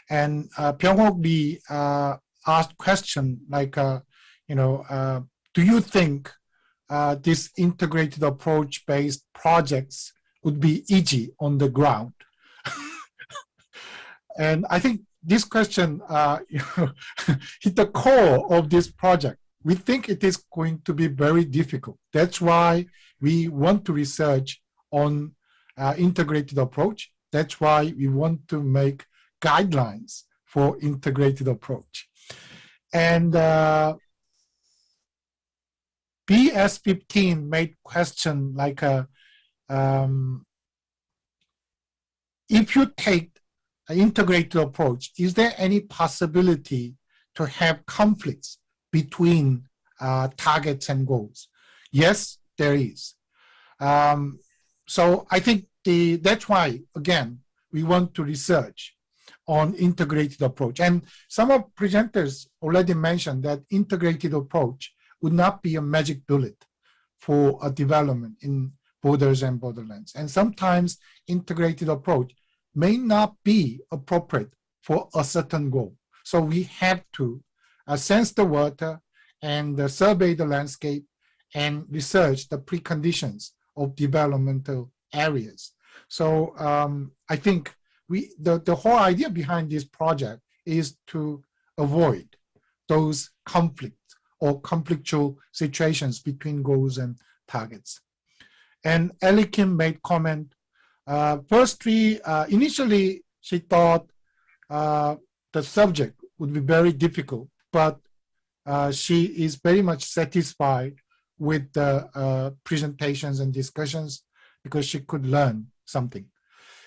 And Pyeong-Hok Lee asked question like, do you think this integrated approach-based projects would be easy on the ground? And I think this question hit the core of this project. We think it is going to be very difficult. That's why we want to research on integrated approach. That's why we want to make guidelines for integrated approach. And BS15 made question like, if you take an integrated approach, is there any possibility to have conflicts between targets and goals? Yes, there is. So I think that's why, again, we want to research on integrated approach. And some of presenters already mentioned that integrated approach would not be a magic bullet for a development in borders and borderlands. And sometimes integrated approach may not be appropriate for a certain goal. So we have to sense the water and survey the landscape and research the preconditions of developmental areas. So I think the whole idea behind this project is to avoid those conflicts or conflictual situations between goals and targets. And Ellie Kim made comment. Firstly, initially she thought the subject would be very difficult, but she is very much satisfied with the presentations and discussions because she could learn something.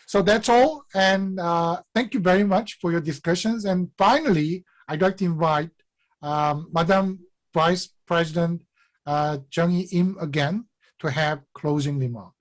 So that's all, and thank you very much for your discussions. And finally, I'd like to invite Madam Vice President Jung Im again to have closing remark.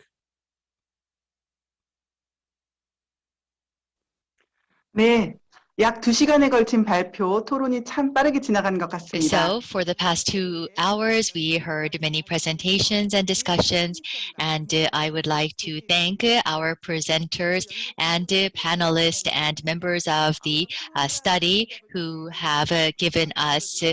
네, 약 2시간에 걸친 발표, 토론이 참 빠르게 지나간 것 같습니다. So for the past 2 hours, we heard many presentations and discussions, and I would like to thank our presenters and panelists and members of the study who have given us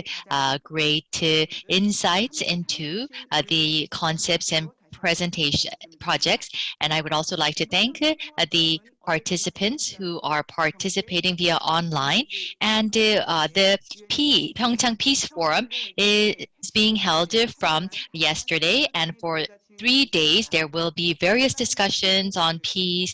great insights into the concepts and presentation projects. And I would also like to thank the participants who are participating via online, and the PyeongChang Peace Forum is being held from yesterday, and for 3 days there will be various discussions on peace,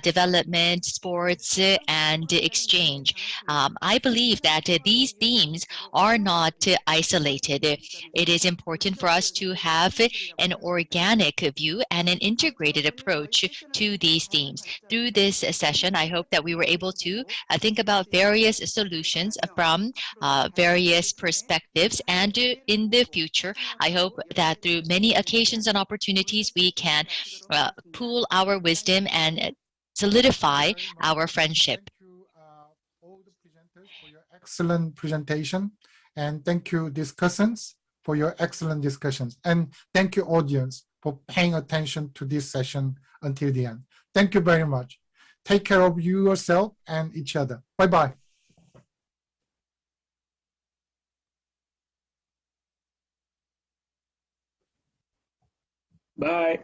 development, sports, and exchange. I believe that these themes are not isolated. It is important for us to have an organic view and an integrated approach to these themes. Through this session, I hope that we were able to think about various solutions from various perspectives, and in the future, I hope that through many occasions and opportunities, we can pool our wisdom and solidify our friendship. Thank you all the presenters for your excellent presentation, and thank you discussants for your excellent discussions, and thank you audience for paying attention to this session until the end. Thank you very much. Take care of yourself and each other. Bye-bye. Bye.